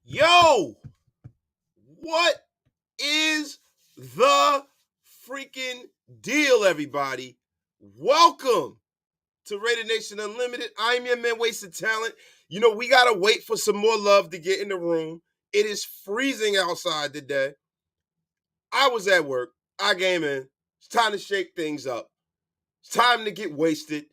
Yo, what is the freaking deal, everybody? Welcome to Raider Nation Unlimited. I'm your man, Wasted Talent. You know, we got to wait for some more love to get in the room. It is freezing outside today. I was at work. I came in. It's time to shake things up. It's time to get wasted.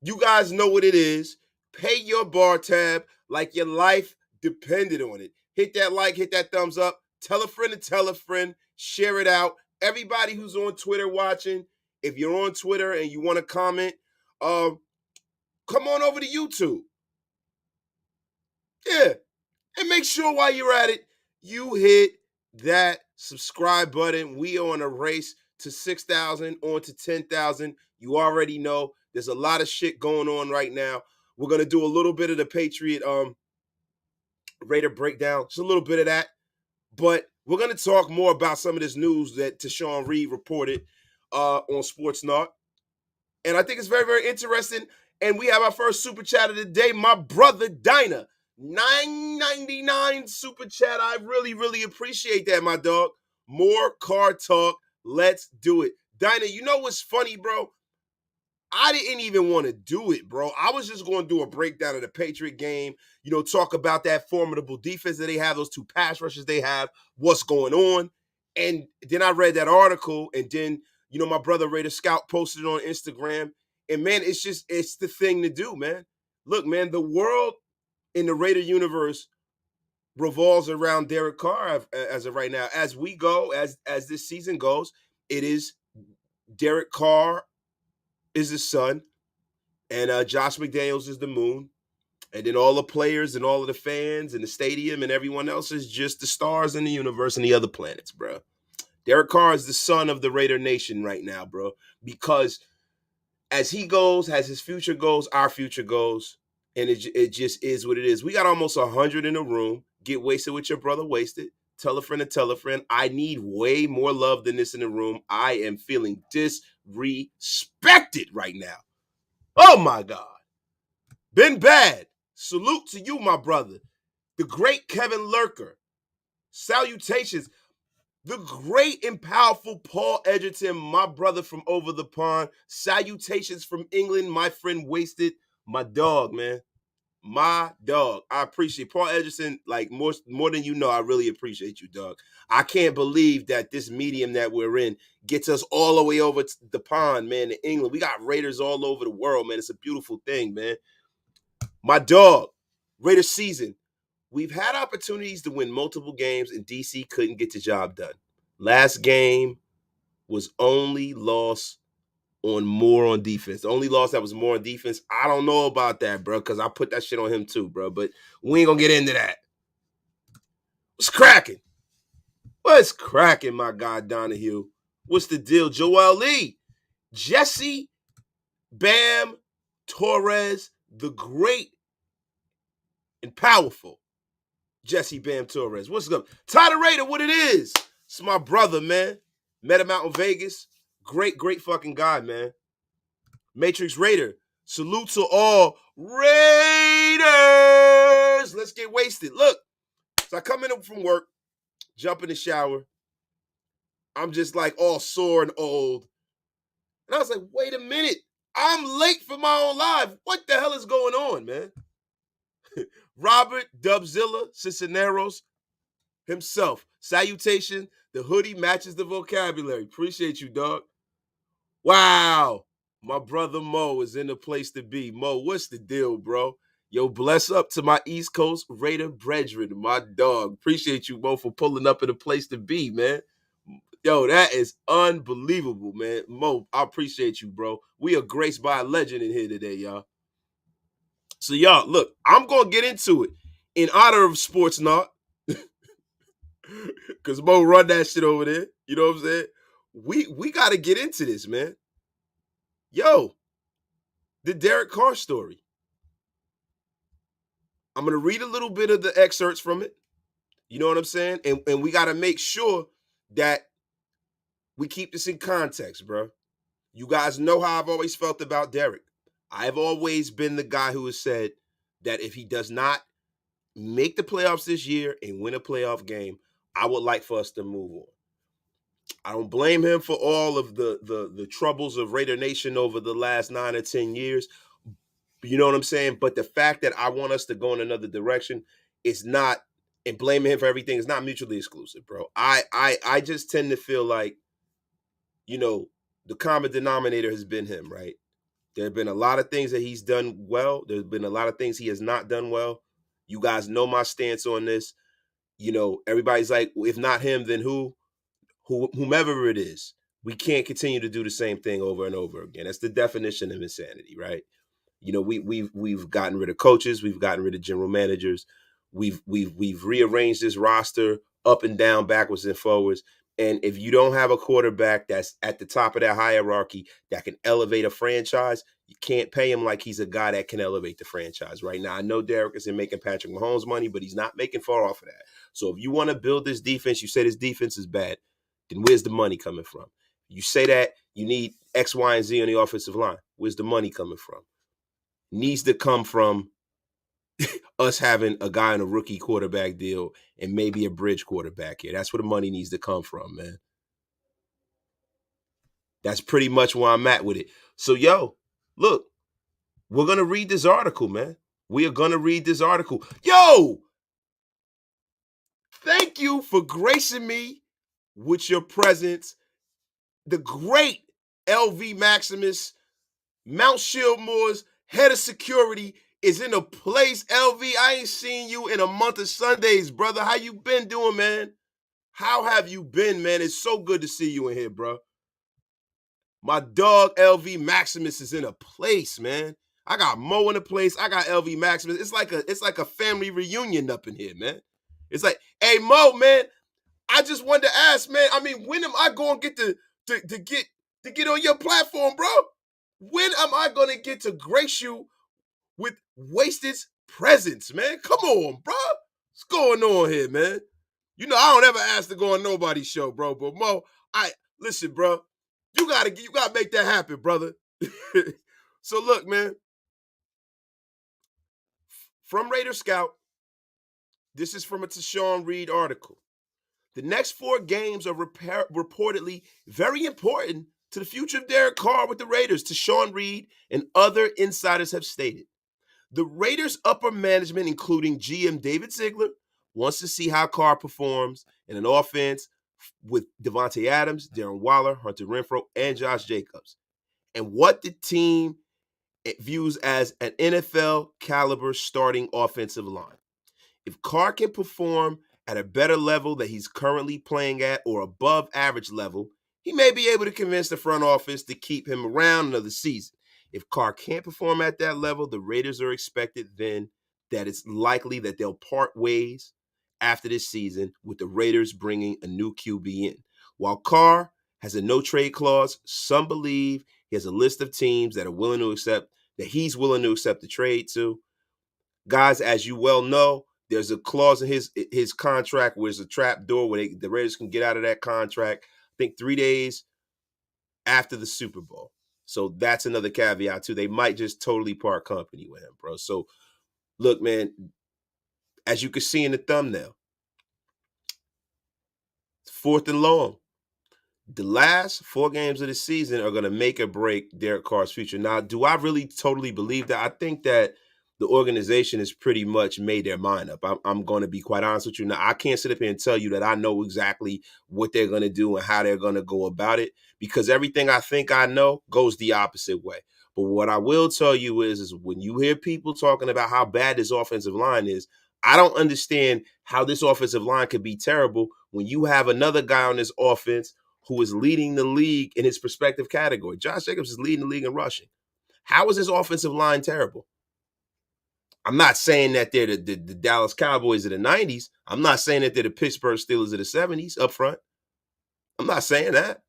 You guys know what it is. Pay your bar tab like your life depended on it. Hit that like, hit that thumbs up. Tell a friend to tell a friend. Share it out. Everybody who's on Twitter watching, if you're on Twitter and you want to comment, come on over to YouTube. Yeah. And make sure while you're at it, you hit that subscribe button. We are on a race to 6,000, on to 10,000. You already know there's a lot of shit going on right now. We're going to do a little bit of the Patriot Raider breakdown, just a little bit of that. But we're going to talk more about some of this news that Tashawn Reed reported on Sports Narc. And I think it's very, very interesting. And we have our first super chat of the day, my brother Dinah. $9.99 super chat. I really, really appreciate that, my dog. More car talk. Let's do it. Dinah, you know what's funny, bro? I didn't even want to do it, bro. I was just going to do a breakdown of the Patriot game, you know, talk about that formidable defense that they have, those two pass rushes they have, what's going on. And then I read that article, and then, you know, my brother Raider Scout posted it on Instagram. And, man, it's the thing to do, man. Look, man, the world in the Raider universe revolves around Derek Carr as of right now. As we go, as this season goes, it is Derek Carr is his son, and Josh McDaniels is the moon, and then all the players and all of the fans and the stadium and everyone else is just the stars in the universe and the other planets, bro. Derek Carr is the son of the Raider Nation right now, bro, because as he goes, as his future goes, our future goes, and it just is what it is. We got almost 100 in the room. Get wasted with your brother, wasted. Tell a friend to tell a friend. I need way more love than this in the room. I am feeling disrespected right now. Oh, my God. Been bad. Salute to you, my brother. The great Kevin Lurker. Salutations. The great and powerful Paul Edgerton, my brother from over the pond. Salutations from England, my friend Wasted. My dog, man. My dog. I appreciate Paul Edgerton, like more than you know. I really appreciate you, dog. I can't believe that this medium that we're in gets us all the way over to the pond, man, to England. We got Raiders all over the world, man. It's a beautiful thing, man. My dog, Raider season. We've had opportunities to win multiple games, and DC couldn't get the job done. Last game was only loss on more on defense. The only loss that was more on defense. I don't know about that, bro, because I put that shit on him too, bro. But we ain't gonna get into that. What's cracking? What's cracking, my guy Donahue? What's the deal? Joel Lee, Jesse, Bam, Torres, the great and powerful Jesse Bam Torres. What's up? Carr Raider, what it is? It's my brother, man. Met him out in Vegas. Great, great fucking guy, man. Matrix Raider. Salute to all Raiders. Let's get wasted. Look, so I come in from work, jump in the shower. I'm just like all sore and old. And I was like, wait a minute. I'm late for my own life. What the hell is going on, man? Robert Dubzilla Cisneros himself. Salutation. The hoodie matches the vocabulary. Appreciate you, dog. Wow. My brother Mo is in the place to be. Mo, what's the deal, bro? Yo, bless up to my East Coast Raider brethren, my dog. Appreciate you, Mo, for pulling up in a place to be, man. Yo, that is unbelievable, man. Mo, I appreciate you, bro. We are graced by a legend in here today, y'all. So, y'all, look, I'm going to get into it in honor of Sports Narc. Because Mo run that shit over there. You know what I'm saying? We got to get into this, man. Yo, the Derek Carr story. I'm going to read a little bit of the excerpts from it. You know what I'm saying? And we got to make sure that we keep this in context, bro. You guys know how I've always felt about Derek. I've always been the guy who has said that if he does not make the playoffs this year and win a playoff game, I would like for us to move on. I don't blame him for all of the troubles of Raider Nation over the last 9 or 10 years. You know what I'm saying? But the fact that I want us to go in another direction is not, and blaming him for everything is not mutually exclusive, bro. I just tend to feel like, the common denominator has been him, right? There have been a lot of things that he's done well. There's been a lot of things he has not done well. You guys know my stance on this. Everybody's like, if not him, then who? Whomever it is. We can't continue to do the same thing over and over again. That's the definition of insanity, right? We've gotten rid of coaches, we've gotten rid of general managers, we've rearranged this roster up and down, backwards and forwards. And if you don't have a quarterback that's at the top of that hierarchy that can elevate a franchise, you can't pay him like he's a guy that can elevate the franchise right now. I know Derek isn't making Patrick Mahomes money, but he's not making far off of that. So if you want to build this defense, you say this defense is bad, then where's the money coming from? You say that you need X, Y, and Z on the offensive line. Where's the money coming from? Needs to come from us having a guy on a rookie quarterback deal and maybe a bridge quarterback here. That's where the money needs to come from, man. That's pretty much where I'm at with it. So, look, we're going to read this article, man. We are going to read this article. Thank you for gracing me with your presence. The great LV Maximus, Mount Shieldmore's head of security, is in a place. LV, I ain't seen you in a month of Sundays, brother. How you been doing, man? How have you been, man? It's so good to see you in here, bro. My dog LV Maximus is in a place, man. I got Mo in a place. I got LV Maximus. It's like a family reunion up in here, man. It's like, hey Mo, man, I just wanted to ask, man. I mean, when am I going to get to get on your platform, bro? When am I going to get to grace you with Wasted's presence, man? Come on, bro. What's going on here, man? I don't ever ask to go on nobody's show, bro. But Mo, listen, bro. You gotta make that happen, brother. So look, man. From Raider Scout, this is from a Tashawn Reed article. The next 4 games are reportedly very important to the future of Derek Carr with the Raiders, Tashawn Reed and other insiders have stated. The Raiders' upper management, including GM David Ziegler, wants to see how Carr performs in an offense with Davante Adams, Darren Waller, Hunter Renfrow, and Josh Jacobs, and what the team views as an NFL caliber starting offensive line. If Carr can perform at a better level that he's currently playing at or above average level, he may be able to convince the front office to keep him around another season. If Carr can't perform at that level, the Raiders are expected then that it's likely that they'll part ways after this season, with the Raiders bringing a new QB in. While Carr has a no-trade clause, some believe he has a list of teams that he's willing to accept the trade to. Guys, as you well know, there's a clause in his contract where there's a trap door where the Raiders can get out of that contract, I think 3 days after the Super Bowl. So that's another caveat too. They might just totally part company with him, bro. So look, man, as you can see in the thumbnail, it's 4th and long. The last 4 games of the season are going to make or break Derek Carr's future. Now, do I really totally believe that? I think that the organization has pretty much made their mind up. I'm going to be quite honest with you. Now, I can't sit up here and tell you that I know exactly what they're going to do and how they're going to go about it, because everything I think I know goes the opposite way. But what I will tell you is when you hear people talking about how bad this offensive line is, I don't understand how this offensive line could be terrible when you have another guy on this offense who is leading the league in his respective category. Josh Jacobs is leading the league in rushing. How is his offensive line terrible? I'm not saying that they're the Dallas Cowboys of the 90s. I'm not saying that they're the Pittsburgh Steelers of the 70s up front. I'm not saying that.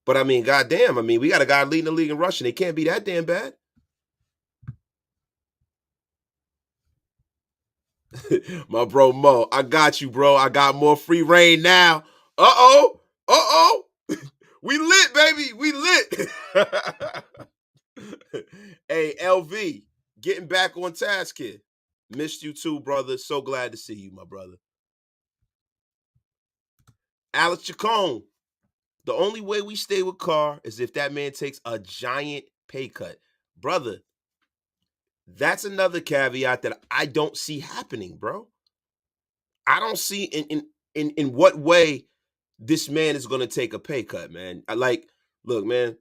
But I mean, goddamn, we got a guy leading the league in rushing. It can't be that damn bad. My bro Mo, I got you, bro. I got more free reign now. Uh-oh. We lit, baby. We lit. Hey, LV, getting back on task here. Missed you too, brother. So glad to see you, my brother. Alex Chacon. The only way we stay with Carr is if that man takes a giant pay cut. Brother, that's another caveat that I don't see happening, bro. I don't see in what way this man is going to take a pay cut, man. Look, man,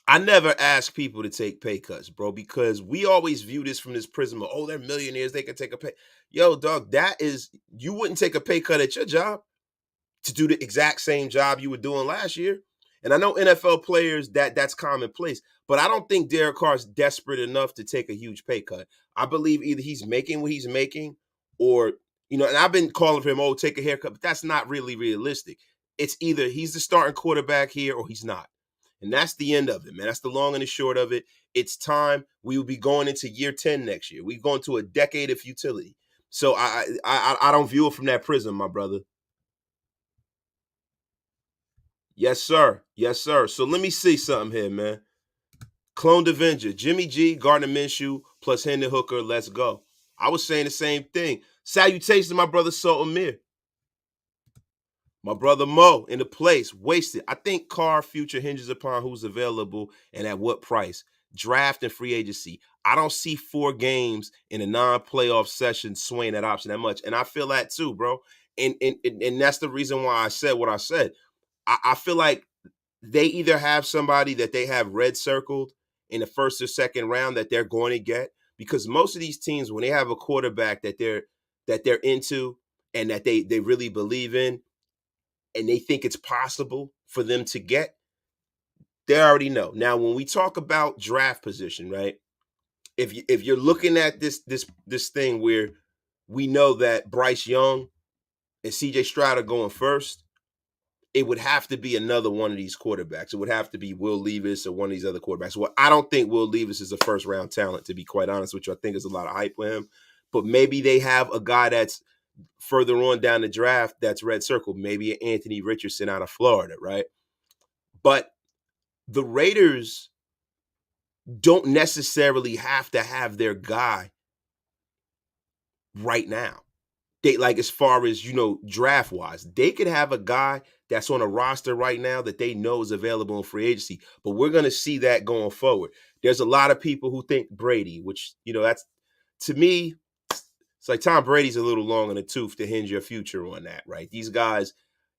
I never ask people to take pay cuts, bro, because we always view this from this prism of, oh, they're millionaires, they can take a pay. Yo, dog, you wouldn't take a pay cut at your job to do the exact same job you were doing last year. And I know NFL players that's commonplace, but I don't think Derek Carr is desperate enough to take a huge pay cut. I believe either he's making what he's making, or and I've been calling for him, oh, take a haircut, but that's not really realistic. It's either he's the starting quarterback here or he's not. And that's the end of it, man. That's the long and the short of it. It's time. We will be going into year 10 next year. We're going to a decade of futility. So I don't view it from that prism, my brother. Yes, sir. Yes, sir. So let me see something here, man. Clone Avenger, Jimmy G, Gardner Minshew, plus Hendon Hooker. Let's go. I was saying the same thing. Salutations to my brother Salt Amir. My brother Mo in the place. Wasted. I think Carr future hinges upon who's available and at what price. Draft and free agency. I don't see 4 games in a non-playoff session swaying that option that much. And I feel that too, bro. And that's the reason why I said what I said. I feel like they either have somebody that they have red circled in the first or second round that they're going to get, because most of these teams, when they have a quarterback that they're into and that they really believe in and they think it's possible for them to get, they already know. Now, when we talk about draft position, right? If you're looking at this thing where we know that Bryce Young and CJ Stroud are going first, it would have to be another one of these quarterbacks. It would have to be Will Levis or one of these other quarterbacks. Well, I don't think Will Levis is a first round talent, to be quite honest with you. I think there's a lot of hype with him. But maybe they have a guy that's further on down the draft that's red circled. Maybe an Anthony Richardson out of Florida, right? But the Raiders don't necessarily have to have their guy right now. They, like, as far as draft wise, they could have a guy that's on a roster right now that they know is available in free agency, but we're going to see that going forward. There's a lot of people who think Brady, which that's, to me, it's like Tom Brady's a little long in the tooth to hinge your future on that, right? These guys,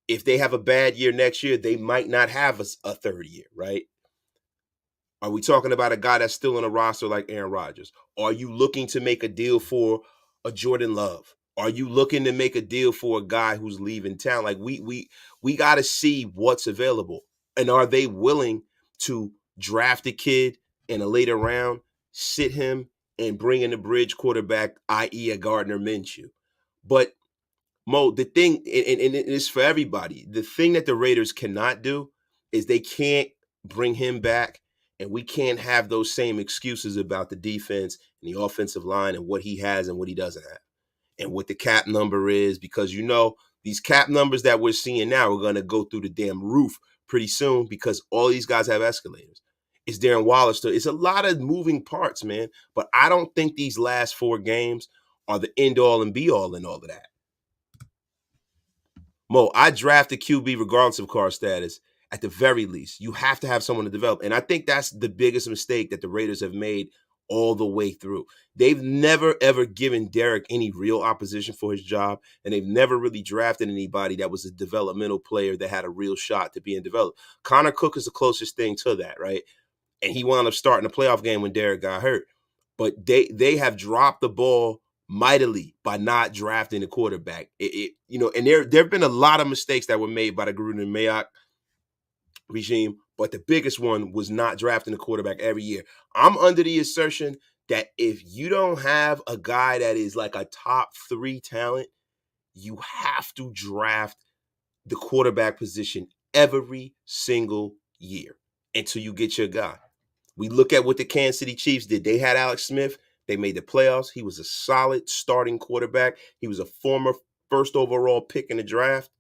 if they have a bad year next year, they might not have a third year, right? Are we talking about a guy that's still on a roster like Aaron Rodgers? Are you looking to make a deal for a Jordan Love? Are you looking to make a deal for a guy who's leaving town? Like, we got to see what's available, and are they willing to draft a kid in a later round, sit him, and bring in a bridge quarterback, i.e., a Gardner Minshew? But Mo, the thing, and it's for everybody, the thing that the Raiders cannot do is they can't bring him back, and we can't have those same excuses about the defense and the offensive line and what he has and what he doesn't have and what the cap number is, because these cap numbers that we're seeing now are going to go through the damn roof pretty soon because all these guys have escalators. It's Darren Waller still. It's a lot of moving parts, man. But I don't think these last 4 games are the end all and be all in all of that. Mo, I draft a QB regardless of Carr status. At the very least, you have to have someone to develop. And I think that's the biggest mistake that the Raiders have made all the way through. They've never, ever given Derek any real opposition for his job, and they've never really drafted anybody that was a developmental player that had a real shot to being developed. Connor Cook is the closest thing to that, right? And he wound up starting a playoff game when Derek got hurt. But they have dropped the ball mightily by not drafting a quarterback. And there have been a lot of mistakes that were made by the Gruden and Mayock regime, but the biggest one was not drafting a quarterback every year. I'm under the assertion that if you don't have a guy that is like a top 3 talent, you have to draft the quarterback position every single year until you get your guy. We look at what the Kansas City Chiefs did. They had Alex Smith. They made the playoffs. He was a solid starting quarterback. He was a former first overall pick in the draft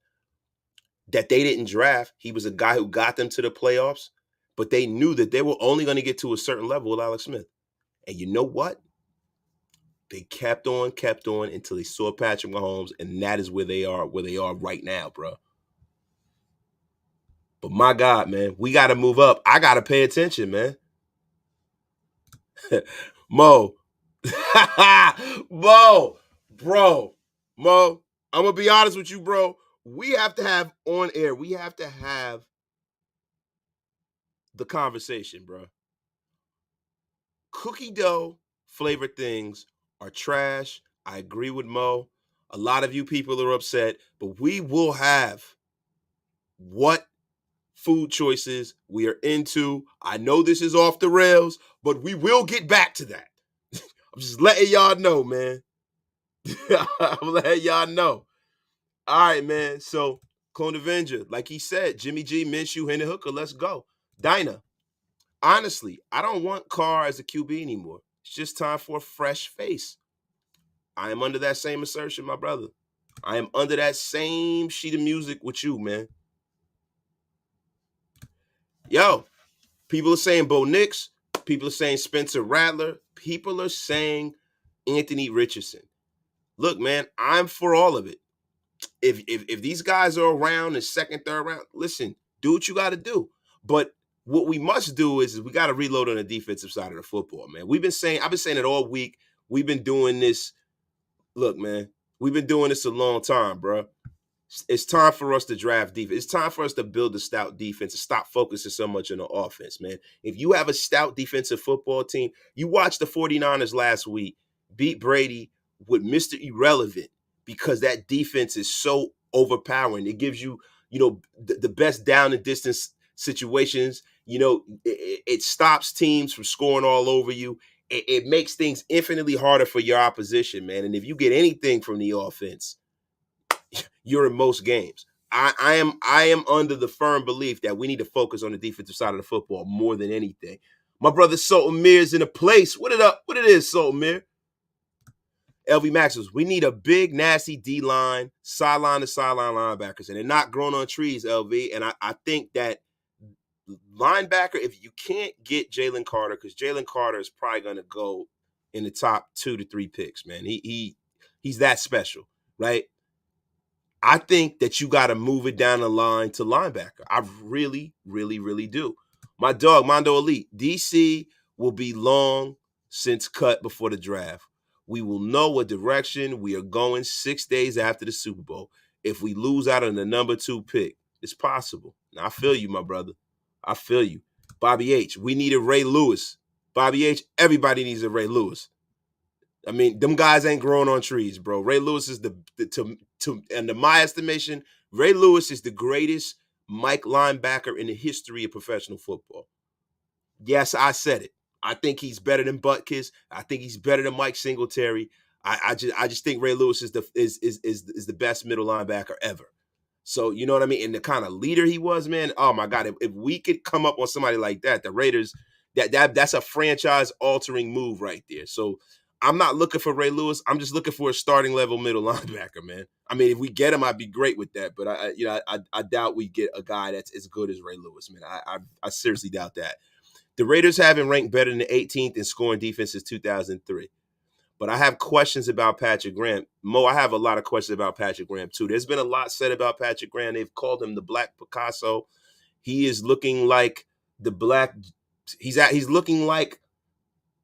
that they didn't draft. He was a guy who got them to the playoffs, but they knew that they were only going to get to a certain level with Alex Smith. And you know what? They kept on until they saw Patrick Mahomes, and that is where they are right now, bro. But my God, man, we got to move up. I got to pay attention, man. Mo. Mo. Bro. Mo, I'm going to be honest with you, bro. We have to have on air, we have to have the conversation, bro. Cookie dough flavored things are trash. I agree with Mo. A lot of you people are upset, but we will have what food choices we are into. I know this is off the rails, but we will get back to that. I'm just letting y'all know, man. I'm letting y'all know. All right, man. So, Clone Avenger, like he said, Jimmy G, Minshew, Henry Hooker, let's go. Dinah, honestly, I don't want Carr as a QB anymore. It's just time for a fresh face. I am under that same assertion, my brother. I am under that same sheet of music with you, man. Yo, people are saying Bo Nix. People are saying Spencer Rattler. People are saying Anthony Richardson. Look, man, I'm for all of it. If these guys are around in second, third round, listen, do what you got to do. But what we must do is we got to reload on the defensive side of the football, man. I've been saying it all week. We've been doing this. Look, man, we've been doing this a long time, bro. It's time for us to draft defense. It's time for us to build a stout defense and stop focusing so much on the offense, man. If you have a stout defensive football team, you watched the 49ers last week beat Brady with Mr. Irrelevant because that defense is so overpowering. It gives you, the best down and distance situations. It stops teams from scoring all over you. It makes things infinitely harder for your opposition, man. And if you get anything from the offense, you're in most games. I am under the firm belief that we need to focus on the defensive side of the football more than anything. My brother Sultan is in a place. What it is, Sultan? LV Maxwell, we need a big, nasty D-line, sideline to sideline linebackers, and they're not growing on trees, LV. And I think that linebacker, if you can't get Jalen Carter, because Jalen Carter is probably going to go in the top 2 to 3 picks, man. He's that special, right? I think that you got to move it down the line to linebacker. I really, really, really do. My dog, Mondo Elite, DC will be long since cut before the draft. We will know what direction we are going 6 days after the Super Bowl. If we lose out on the number 2 pick, it's possible. Now, I feel you, my brother. I feel you. Bobby H., we need a Ray Lewis. Bobby H., everybody needs a Ray Lewis. I mean, them guys ain't growing on trees, bro. Ray Lewis is and in my estimation, Ray Lewis is the greatest Mike linebacker in the history of professional football. Yes, I said it. I think he's better than Butkus. I think he's better than Mike Singletary. I just think Ray Lewis is the best middle linebacker ever. So, you know what I mean? And the kind of leader he was, man, oh my God, if we could come up on somebody like that, the Raiders, that's a franchise-altering move right there. So I'm not looking for Ray Lewis. I'm just looking for a starting level middle linebacker, man. I mean, if we get him, I'd be great with that. But I doubt we get a guy that's as good as Ray Lewis, man. I seriously doubt that. The Raiders haven't ranked better than the 18th in scoring defense since 2003. But I have questions about Patrick Graham. Mo, I have a lot of questions about Patrick Graham, too. There's been a lot said about Patrick Graham. They've called him the Black Picasso. He is looking like the black – he's looking like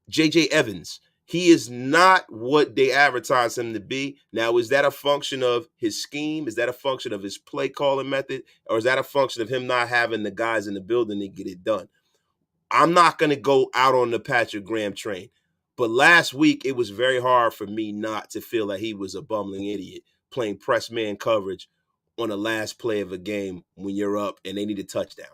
J.J. Evans. He is not what they advertise him to be. Now, is that a function of his scheme? Is that a function of his play calling method? Or is that a function of him not having the guys in the building to get it done? I'm not going to go out on the Patrick Graham train. But last week, it was very hard for me not to feel like he was a bumbling idiot playing press man coverage on the last play of a game when you're up and they need a touchdown.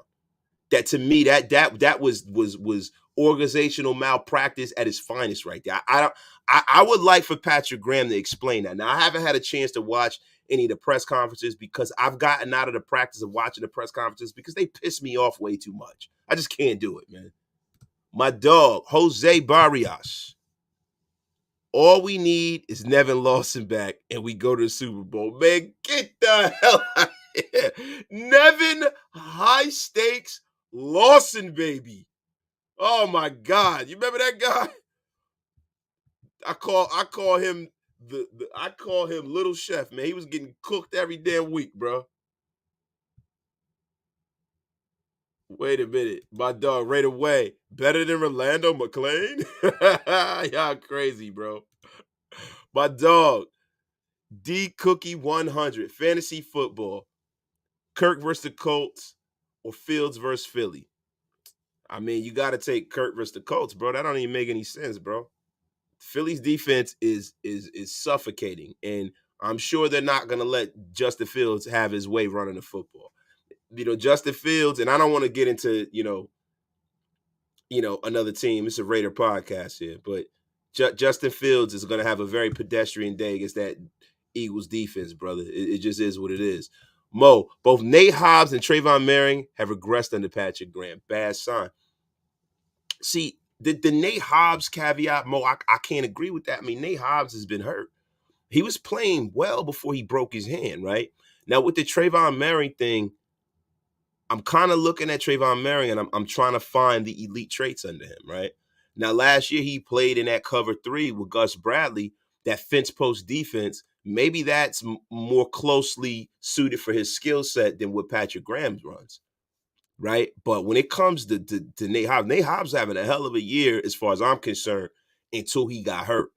That to me, that was organizational malpractice at its finest right there. I would like for Patrick Graham to explain that. Now, I haven't had a chance to watch any of the press conferences because I've gotten out of the practice of watching the press conferences because they piss me off way too much. I just can't do it, man. My dog, Jose Barrios. All we need is Nevin Lawson back, and we go to the Super Bowl. Man, get the hell out of here. Nevin, high stakes Lawson, baby. Oh, my God. You remember that guy? I call him I call him Little Chef, man. He was getting cooked every damn week, bro. Wait a minute. My dog right away. Better than Rolando McClain? Y'all crazy, bro. My dog, D Cookie 100, fantasy football. Kirk versus the Colts or Fields versus Philly. I mean, you got to take Kirk versus the Colts, bro. That don't even make any sense, bro. Philly's defense is suffocating, and I'm sure they're not going to let Justin Fields have his way running the football. Justin Fields, and I don't want to get into another team. It's a Raider podcast here, but Justin Fields is going to have a very pedestrian day against that Eagles defense, brother. It just is what it is. Mo, both Nate Hobbs and Trayvon Merring have regressed under Patrick Graham. Bad sign. See, the Nate Hobbs caveat, Mo, I can't agree with that. I mean, Nate Hobbs has been hurt. He was playing well before he broke his hand, right? Now, with the Trayvon Merring thing, I'm kind of looking at Trayvon Merring and I'm trying to find the elite traits under him, right? Now, last year he played in that cover 3 with Gus Bradley, that fence post defense. Maybe that's more closely suited for his skill set than what Patrick Graham runs, right? But when it comes to Nate Hobbs having a hell of a year as far as I'm concerned until he got hurt.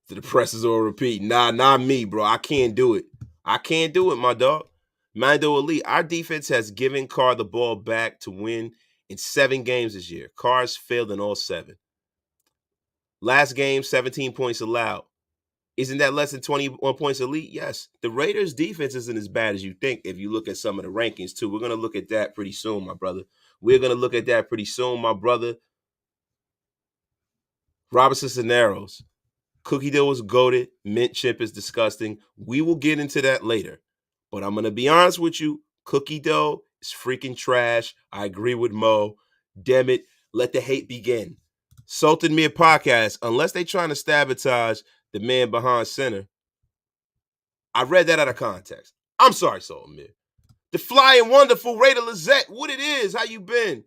So the presses on repeat. Nah, not me, bro. I can't do it. I can't do it, my dog. Mando Elite, our defense has given Carr the ball back to win in 7 games this year. Carr's failed in all 7. Last game, 17 points allowed. Isn't that less than 21 points elite? Yes. The Raiders' defense isn't as bad as you think if you look at some of the rankings, too. We're going to look at that pretty soon, my brother. We're going to look at that pretty soon, my brother. Robinson Cisneros. Cookie dough is goated. Mint chip is disgusting. We will get into that later. But I'm going to be honest with you. Cookie dough is freaking trash. I agree with Mo. Damn it. Let the hate begin. Sultan Mir podcast, unless they trying to sabotage the man behind center. I read that out of context. I'm sorry, Sultan Mir. The flying wonderful Raider Lizette. What it is. How you been?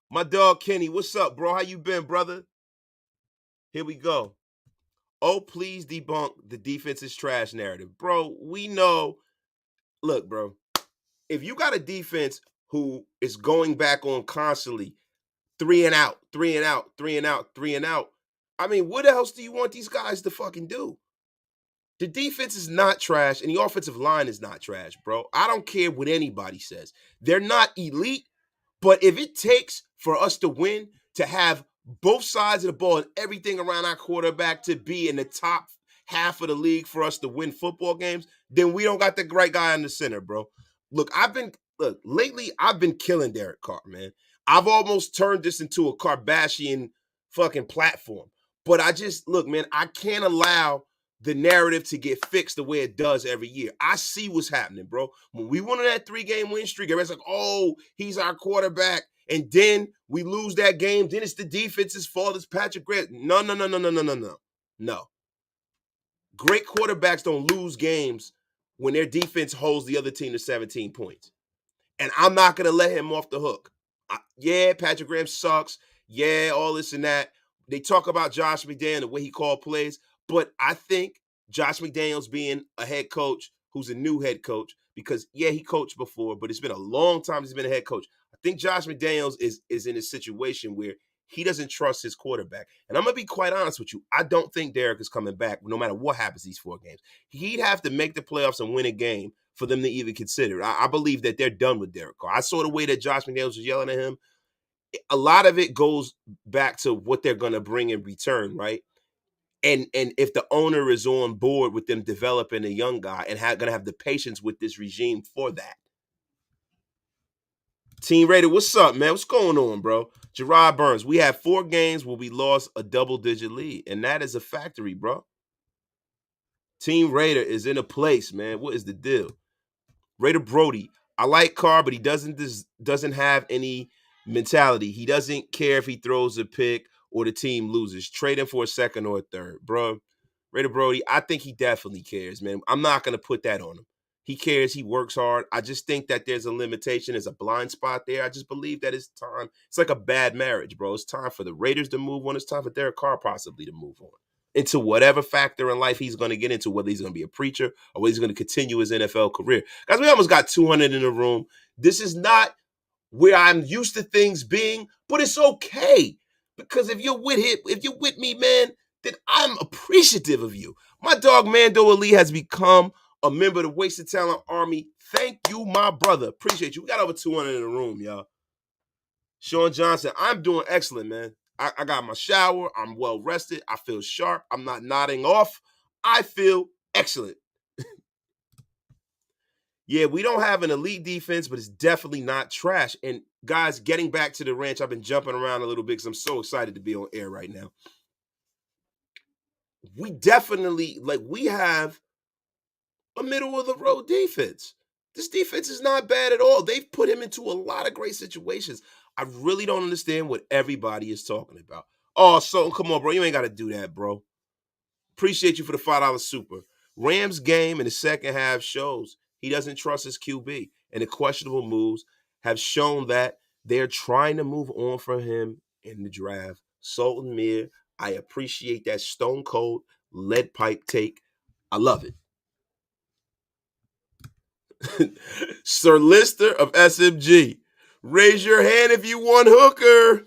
My dog Kenny. What's up, bro? How you been, brother? Here we go. Oh, please debunk the defense's trash narrative. Bro, we know. Look, bro, if you got a defense who is going back on constantly 3 and out, 3 and out, 3 and out, 3 and out, I mean, what else do you want these guys to fucking do? The defense is not trash, and the offensive line is not trash, bro. I don't care what anybody says. They're not elite, but if it takes for us to win, to have both sides of the ball and everything around our quarterback to be in the top half of the league for us to win football games, then we don't got the right guy in the center, bro. Lately I've been killing Derek Carr, man. I've almost turned this into a Kardashian fucking platform. But man, I can't allow the narrative to get fixed the way it does every year. I see what's happening, bro. When we went on that 3-game win streak, everybody's like, oh, he's our quarterback. And then we lose that game. Then it's the defense's fault. It's Patrick Graham. No. No. Great quarterbacks don't lose games when their defense holds the other team to 17 points. And I'm not going to let him off the hook. Yeah, Patrick Graham sucks. Yeah, all this and that. They talk about Josh McDaniels, the way he called plays. But I think Josh McDaniels being a head coach who's a new head coach, because, yeah, he coached before, but it's been a long time he's been a head coach. I think Josh McDaniels is in a situation where he doesn't trust his quarterback. And I'm going to be quite honest with you. I don't think Derek is coming back no matter what happens these 4 games. He'd have to make the playoffs and win a game for them to even consider. I believe that they're done with Derek Carr. I saw the way that Josh McDaniels was yelling at him. A lot of it goes back to what they're going to bring in return, right? And if the owner is on board with them developing a young guy and going to have the patience with this regime for that. Team Raider, what's up, man? What's going on, bro? Gerard Burns, we had 4 games where we lost a double-digit lead, and that is a factory, bro. Team Raider is in a place, man. What is the deal? Raider Brody, I like Carr, but he doesn't have any mentality. He doesn't care if he throws a pick or the team loses. Trade him for a second or a third, bro. Raider Brody, I think he definitely cares, man. I'm not going to put that on him. He cares. He works hard. I just think that there's a limitation. There's a blind spot there. I just believe that it's time. It's like a bad marriage, bro. It's time for the Raiders to move on. It's time for Derek Carr possibly to move on into whatever factor in life he's going to get into, whether he's going to be a preacher or whether he's going to continue his NFL career. Guys, we almost got 200 in the room. This is not where I'm used to things being, but it's okay. Because if you're with me, man, then I'm appreciative of you. My dog Mando Ali has become a member of the Wasted Talent Army. Thank you, my brother. Appreciate you. We got over 200 in the room, y'all. Sean Johnson, I'm doing excellent, man. I got my shower. I'm well rested. I feel sharp. I'm not nodding off. I feel excellent. Yeah, we don't have an elite defense, but it's definitely not trash. And guys, getting back to the ranch, I've been jumping around a little bit because I'm so excited to be on air right now. We definitely, we have a middle of the road defense. This defense is not bad at all. They've put him into a lot of great situations. I really don't understand what everybody is talking about. Oh, so come on, bro. You ain't got to do that, bro. Appreciate you for the $5 super. Rams game in the second half shows he doesn't trust his QB, and the questionable moves have shown that they're trying to move on from him in the draft. Sultan Mir, I appreciate that stone cold lead pipe take. I love it. Sir Lister of SMG, raise your hand if you want Hooker.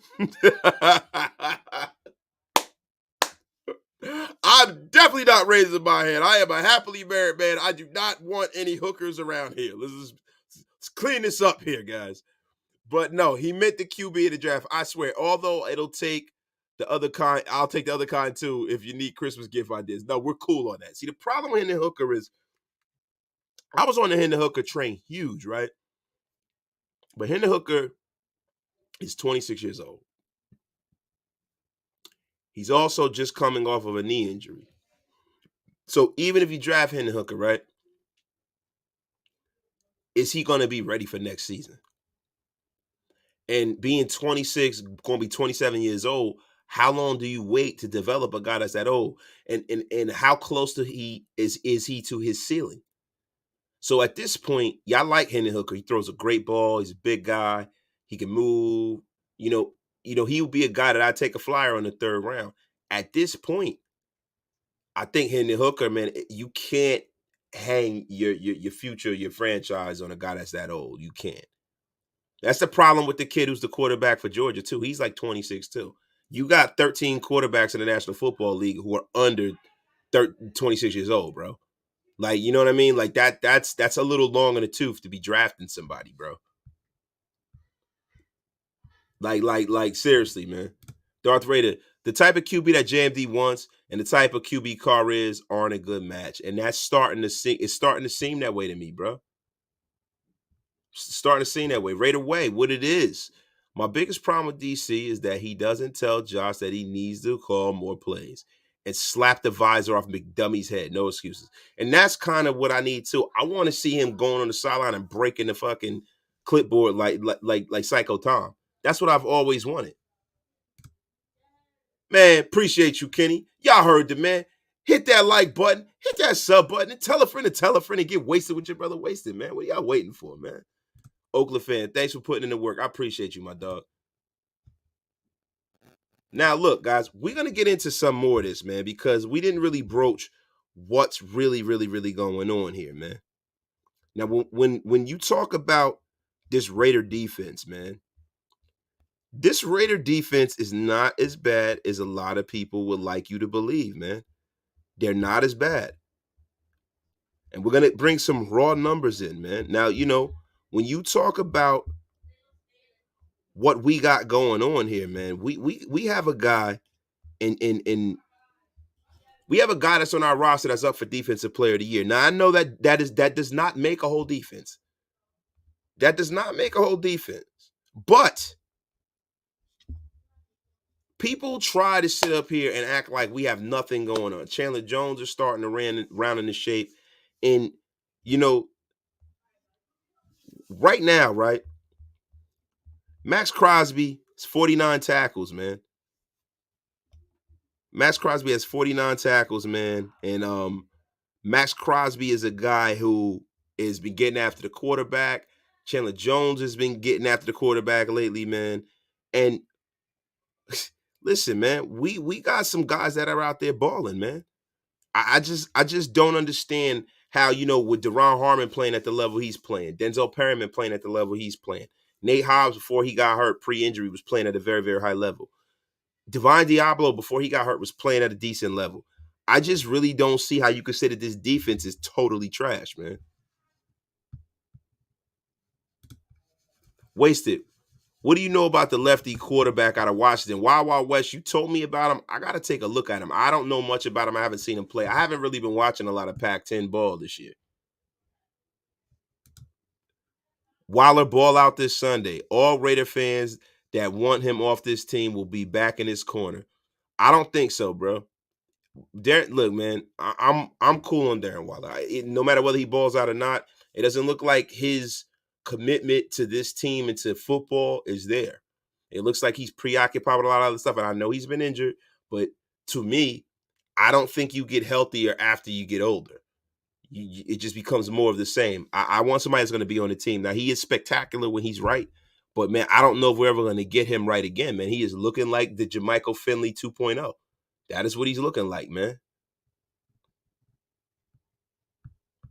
I'm definitely not raising my hand. I am a happily married man. I do not want any hookers around here. Let's clean this up here, guys. But no, he meant the QB in the draft. I swear, although it'll take the other kind, I'll take the other kind too if you need Christmas gift ideas. No, we're cool on that. See, the problem with Hendon Hooker is I was on the Hendon Hooker train huge, right? But Hendon Hooker is 26 years old. He's also just coming off of a knee injury. So even if you draft Hendon Hooker, right, is he going to be ready for next season? And being 26, going to be 27 years old, how long do you wait to develop a guy that's that old? And how close to he is he to his ceiling? So at this point, y'all like Hendon Hooker. He throws a great ball. He's a big guy. He can move. He would be a guy that I'd take a flyer on the third round. At this point, I think Hendon Hooker, man, you can't hang your future, your franchise on a guy that's that old. You can't. That's the problem with the kid who's the quarterback for Georgia, too. He's like 26, too. You got 13 quarterbacks in the National Football League who are under 26 years old, bro. Like, you know what I mean? Like, that's a little long in the tooth to be drafting somebody, bro. Like, seriously, man. Darth Raider, the type of QB that JMD wants and the type of QB Carr is aren't a good match. And that's starting to seem that way to me, bro. Starting to seem that way. Right away, what it is. My biggest problem with DC is that he doesn't tell Josh that he needs to call more plays and slap the visor off McDummy's head. No excuses. And that's kind of what I need too. I want to see him going on the sideline and breaking the fucking clipboard like Psycho Tom. That's what I've always wanted. Man, appreciate you, Kenny. Y'all heard the man. Hit that like button, hit that sub button, and tell a friend and get wasted with your brother wasted, man. What are y'all waiting for, man? Oakland fan, thanks for putting in the work. I appreciate you, my dog. Now, look, guys, we're going to get into some more of this, man, because we didn't really broach what's really, really, really going on here, man. Now, when you talk about this Raider defense, man, this Raider defense is not as bad as a lot of people would like you to believe, man. They're not as bad. And we're going to bring some raw numbers in, man. Now, when you talk about what we got going on here, man, we have a guy in we have a guy that's on our roster that's up for Defensive Player of the Year. Now I know that does not make a whole defense. That does not make a whole defense. But people try to sit up here and act like we have nothing going on. Chandler Jones is starting to round into shape. And, right now, right? Max Crosby is 49 tackles, man. Max Crosby has 49 tackles, man. And Max Crosby is a guy who has been getting after the quarterback. Chandler Jones has been getting after the quarterback lately, man. And listen, man, we got some guys that are out there balling, man. I just don't understand how, with Deron Harmon playing at the level he's playing, Denzel Perryman playing at the level he's playing, Nate Hobbs before he got hurt pre-injury was playing at a very, very high level. Divine Diablo before he got hurt was playing at a decent level. I just really don't see how you could say that this defense is totally trash, man. Wasted. What do you know about the lefty quarterback out of Washington? Wild Wild West, you told me about him. I got to take a look at him. I don't know much about him. I haven't seen him play. I haven't really been watching a lot of Pac-10 ball this year. Waller ball out this Sunday. All Raider fans that want him off this team will be back in his corner. I don't think so, bro. Derek, look, man, I'm cool on Darren Waller. No matter whether he balls out or not, it doesn't look like his commitment to this team and to football is there. It looks like he's preoccupied with a lot of other stuff, and I know he's been injured, but to me, I don't think you get healthier after you get older. It just becomes more of the same. I want somebody that's going to be on the team. Now, he is spectacular when he's right, but, man, I don't know if we're ever going to get him right again, man. He is looking like the Jermichael Finley 2.0. That is what he's looking like, man.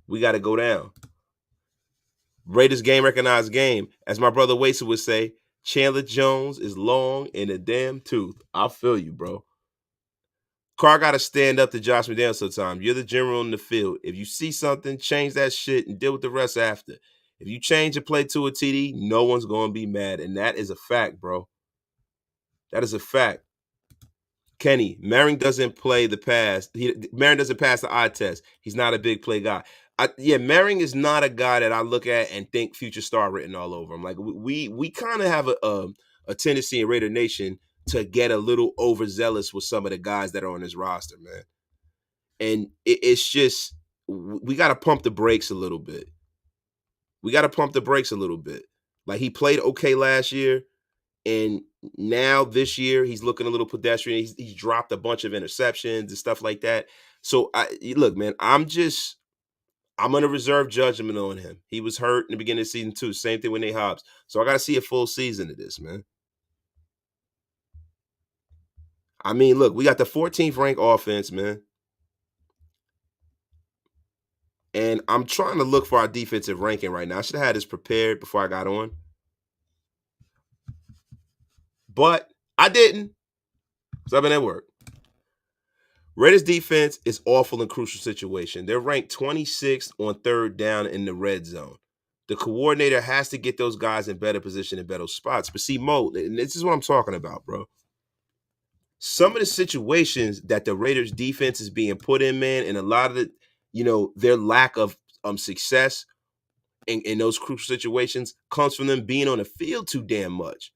We got to go down. Raiders game recognized game. As my brother Wason would say, Chandler Jones is long in a damn tooth. I feel you, bro. Carr got to stand up to Josh McDaniels sometimes. You're the general in the field. If you see something, change that shit and deal with the rest after. If you change a play to a TD, no one's going to be mad. And that is a fact, bro. That is a fact. Kenny, Merring doesn't play the pass. Merring doesn't pass the eye test. He's not a big play guy. Merring is not a guy that I look at and think future star written all over him. Like we kind of have a tendency in Raider Nation to get a little overzealous with some of the guys that are on his roster, man. And it's just we got to pump the brakes a little bit. We got to pump the brakes a little bit. Like he played okay last year. And now this year, he's looking a little pedestrian. He's dropped a bunch of interceptions and stuff like that. So, look, man, I'm going to reserve judgment on him. He was hurt in the beginning of the season, too. Same thing with Nate Hobbs. So, I got to see a full season of this, man. I mean, look, we got the 14th ranked offense, man. And I'm trying to look for our defensive ranking right now. I should have had this prepared before I got on. But I didn't. So I've been at work. Raiders defense is awful in crucial situation. They're ranked 26th on third down in the red zone. The coordinator has to get those guys in better position in better spots. But see, Mo, and this is what I'm talking about, bro. Some of the situations that the Raiders defense is being put in, man, and a lot of the, their lack of success in those crucial situations comes from them being on the field too damn much.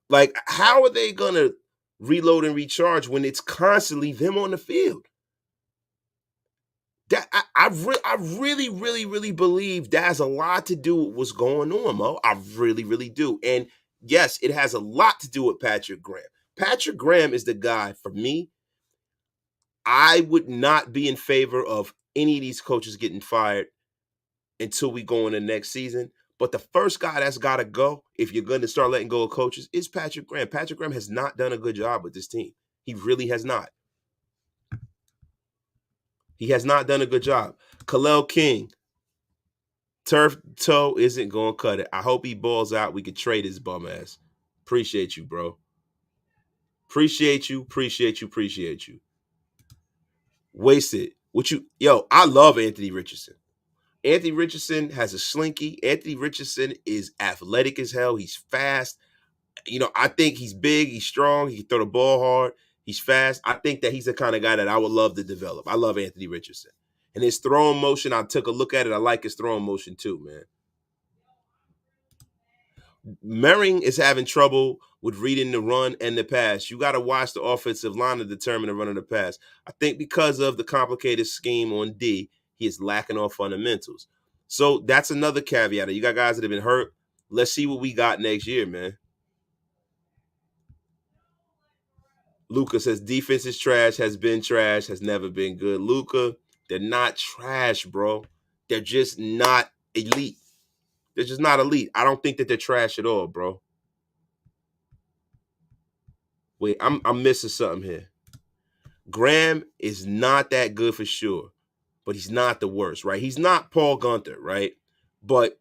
Like, how are they going to reload and recharge when it's constantly them on the field? That I really, really, really believe that has a lot to do with what's going on, Mo. I really, really do. And yes, it has a lot to do with Patrick Graham. Patrick Graham is the guy, for me, I would not be in favor of any of these coaches getting fired until we go in the next season. But the first guy that's got to go, if you're going to start letting go of coaches, is Patrick Graham. Patrick Graham has not done a good job with this team. He really has not. He has not done a good job. Khalil King, turf toe isn't going to cut it. I hope he balls out. We could trade his bum ass. Appreciate you, bro. Appreciate you. Wasted. I love Anthony Richardson. Anthony Richardson has a slinky. Anthony Richardson is athletic as hell. He's fast. I think he's big. He's strong. He can throw the ball hard. He's fast. I think that he's the kind of guy that I would love to develop. I love Anthony Richardson. And his throwing motion, I took a look at it. I like his throwing motion too, man. Merring is having trouble with reading the run and the pass. You got to watch the offensive line to determine the run and the pass. I think because of the complicated scheme on D, he is lacking on fundamentals. So that's another caveat. You got guys that have been hurt. Let's see what we got next year, man. Luca says defense is trash, has been trash, has never been good. Luca, they're not trash, bro. they're just not elite. They're just not elite. I don't think that they're trash at all, bro. Wait, I'm missing something here. Graham is not that good for sure, but he's not the worst, right? He's not Paul Gunther, right? But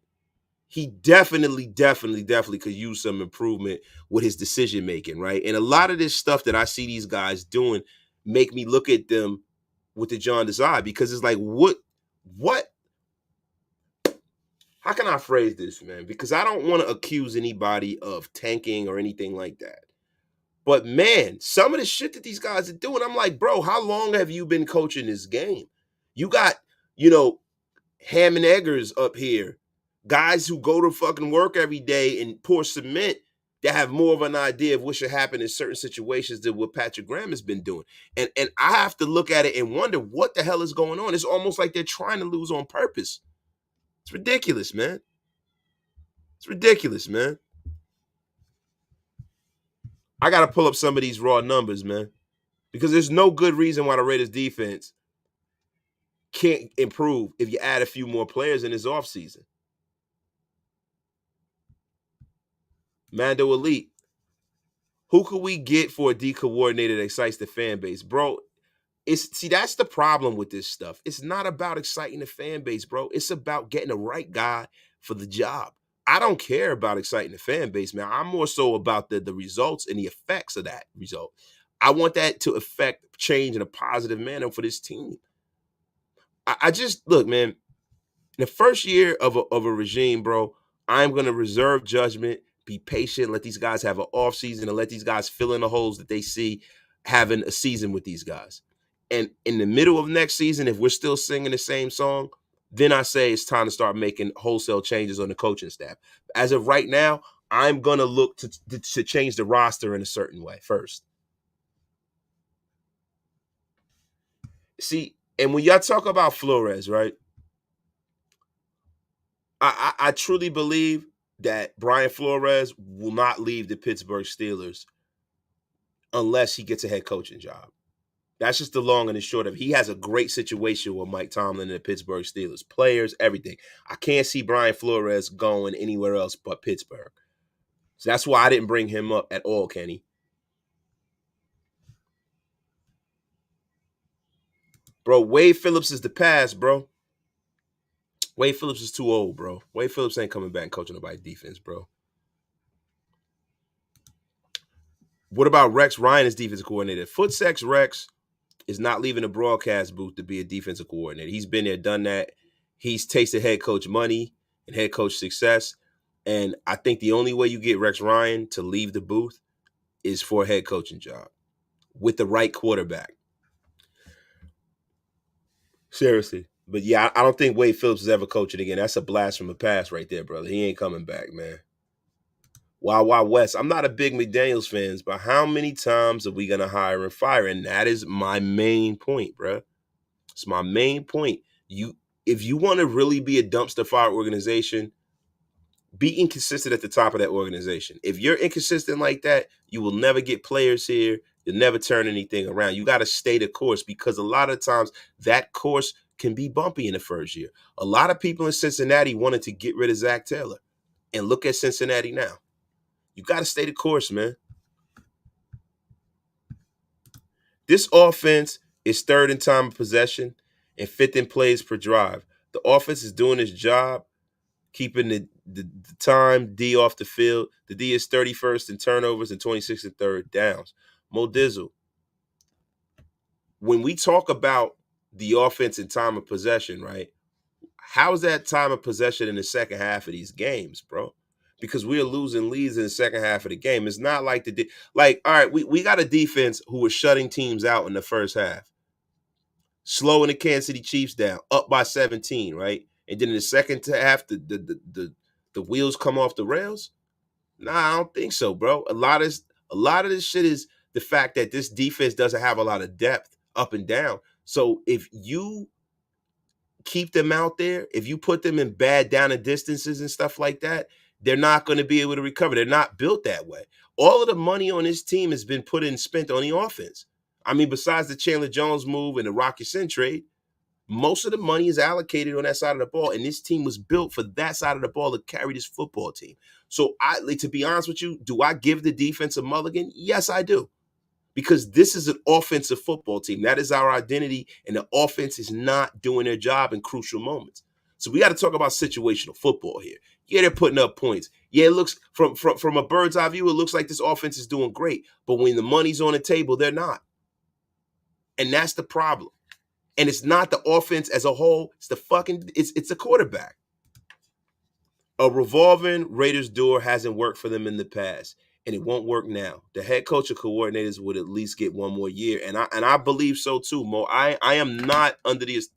he definitely could use some improvement with his decision making, right? And a lot of this stuff that I see these guys doing make me look at them with the jaundiced eye, because it's like, what? How can I phrase this, man? Because I don't want to accuse anybody of tanking or anything like that. But man, some of the shit that these guys are doing, I'm like, bro, how long have you been coaching this game? You got, ham and eggers up here, guys who go to fucking work every day and pour cement, that have more of an idea of what should happen in certain situations than what Patrick Graham has been doing. And I have to look at it and wonder what the hell is going on. It's almost like they're trying to lose on purpose. It's ridiculous, man. It's ridiculous, man. I got to pull up some of these raw numbers, man, because there's no good reason why the Raiders defense can't improve if you add a few more players in this offseason. Mando Elite. Who could we get for a D coordinator that excites the fan base? Bro, that's the problem with this stuff. It's not about exciting the fan base, bro. It's about getting the right guy for the job. I don't care about exciting the fan base, man. I'm more so about the results and the effects of that result. I want that to affect change in a positive manner for this team. I just look, man. The first year of a regime, bro, I'm going to reserve judgment, be patient, let these guys have an off season, and let these guys fill in the holes that they see having a season with these guys. And in the middle of next season, if we're still singing the same song, then I say it's time to start making wholesale changes on the coaching staff. As of right now, I'm going to look to change the roster in a certain way first. See, and when y'all talk about Flores, right? I truly believe that Brian Flores will not leave the Pittsburgh Steelers unless he gets a head coaching job. That's just the long and the short of it. He has a great situation with Mike Tomlin and the Pittsburgh Steelers. Players, everything. I can't see Brian Flores going anywhere else but Pittsburgh. So that's why I didn't bring him up at all, Kenny. Bro, Wade Phillips is the past, bro. Wade Phillips is too old, bro. Wade Phillips ain't coming back and coaching nobody's defense, bro. What about Rex Ryan as defensive coordinator? Footsex Rex is not leaving the broadcast booth to be a defensive coordinator. He's been there, done that. He's tasted head coach money and head coach success. And I think the only way you get Rex Ryan to leave the booth is for a head coaching job with the right quarterback. Seriously. But yeah, I don't think Wade Phillips is ever coaching again. That's a blast from the past right there, brother. He ain't coming back, man. Wild West. I'm not a big McDaniels fan, but how many times are we going to hire and fire? And that is my main point, bro. It's my main point. If you want to really be a dumpster fire organization, be inconsistent at the top of that organization. If you're inconsistent like that, you will never get players here. You'll never turn anything around. You got to stay the course, because a lot of times that course can be bumpy in the first year. A lot of people in Cincinnati wanted to get rid of Zach Taylor. And look at Cincinnati now. You got to stay the course, man. This offense is third in time of possession and fifth in plays per drive. The offense is doing its job, keeping the time D off the field. The D is 31st in turnovers and 26th in third downs. Mo Dizzle, when we talk about the offense and time of possession, right, how's that time of possession in the second half of these games, bro? Because we're losing leads in the second half of the game. It's not like all right, we got a defense who was shutting teams out in the first half, slowing the Kansas City Chiefs down, up by 17, right? And then in the second half, the wheels come off the rails. Nah, I don't think so, bro. A lot of this shit is the fact that this defense doesn't have a lot of depth up and down. So if you keep them out there, if you put them in bad down and distances and stuff like that, they're not going to be able to recover. They're not built that way. All of the money on this team has been put in spent on the offense. I mean, besides the Chandler Jones move and the Rocky Sin trade, Most of the money is allocated on that side of the ball, and this team was built for that side of the ball to carry this football team. So to be honest with you, do I give the defense a mulligan? Yes, I do. Because this is an offensive football team. That is our identity, and the offense is not doing their job in crucial moments. So we got to talk about situational football here. Yeah, they're putting up points. Yeah, it looks from a bird's eye view, it looks like this offense is doing great. But when the money's on the table, they're not. And that's the problem. And it's not the offense as a whole. It's the quarterback. A revolving Raiders door hasn't worked for them in the past, and it won't work now. The head coach or coordinators would at least get one more year, and I believe so too, Mo. I am not under the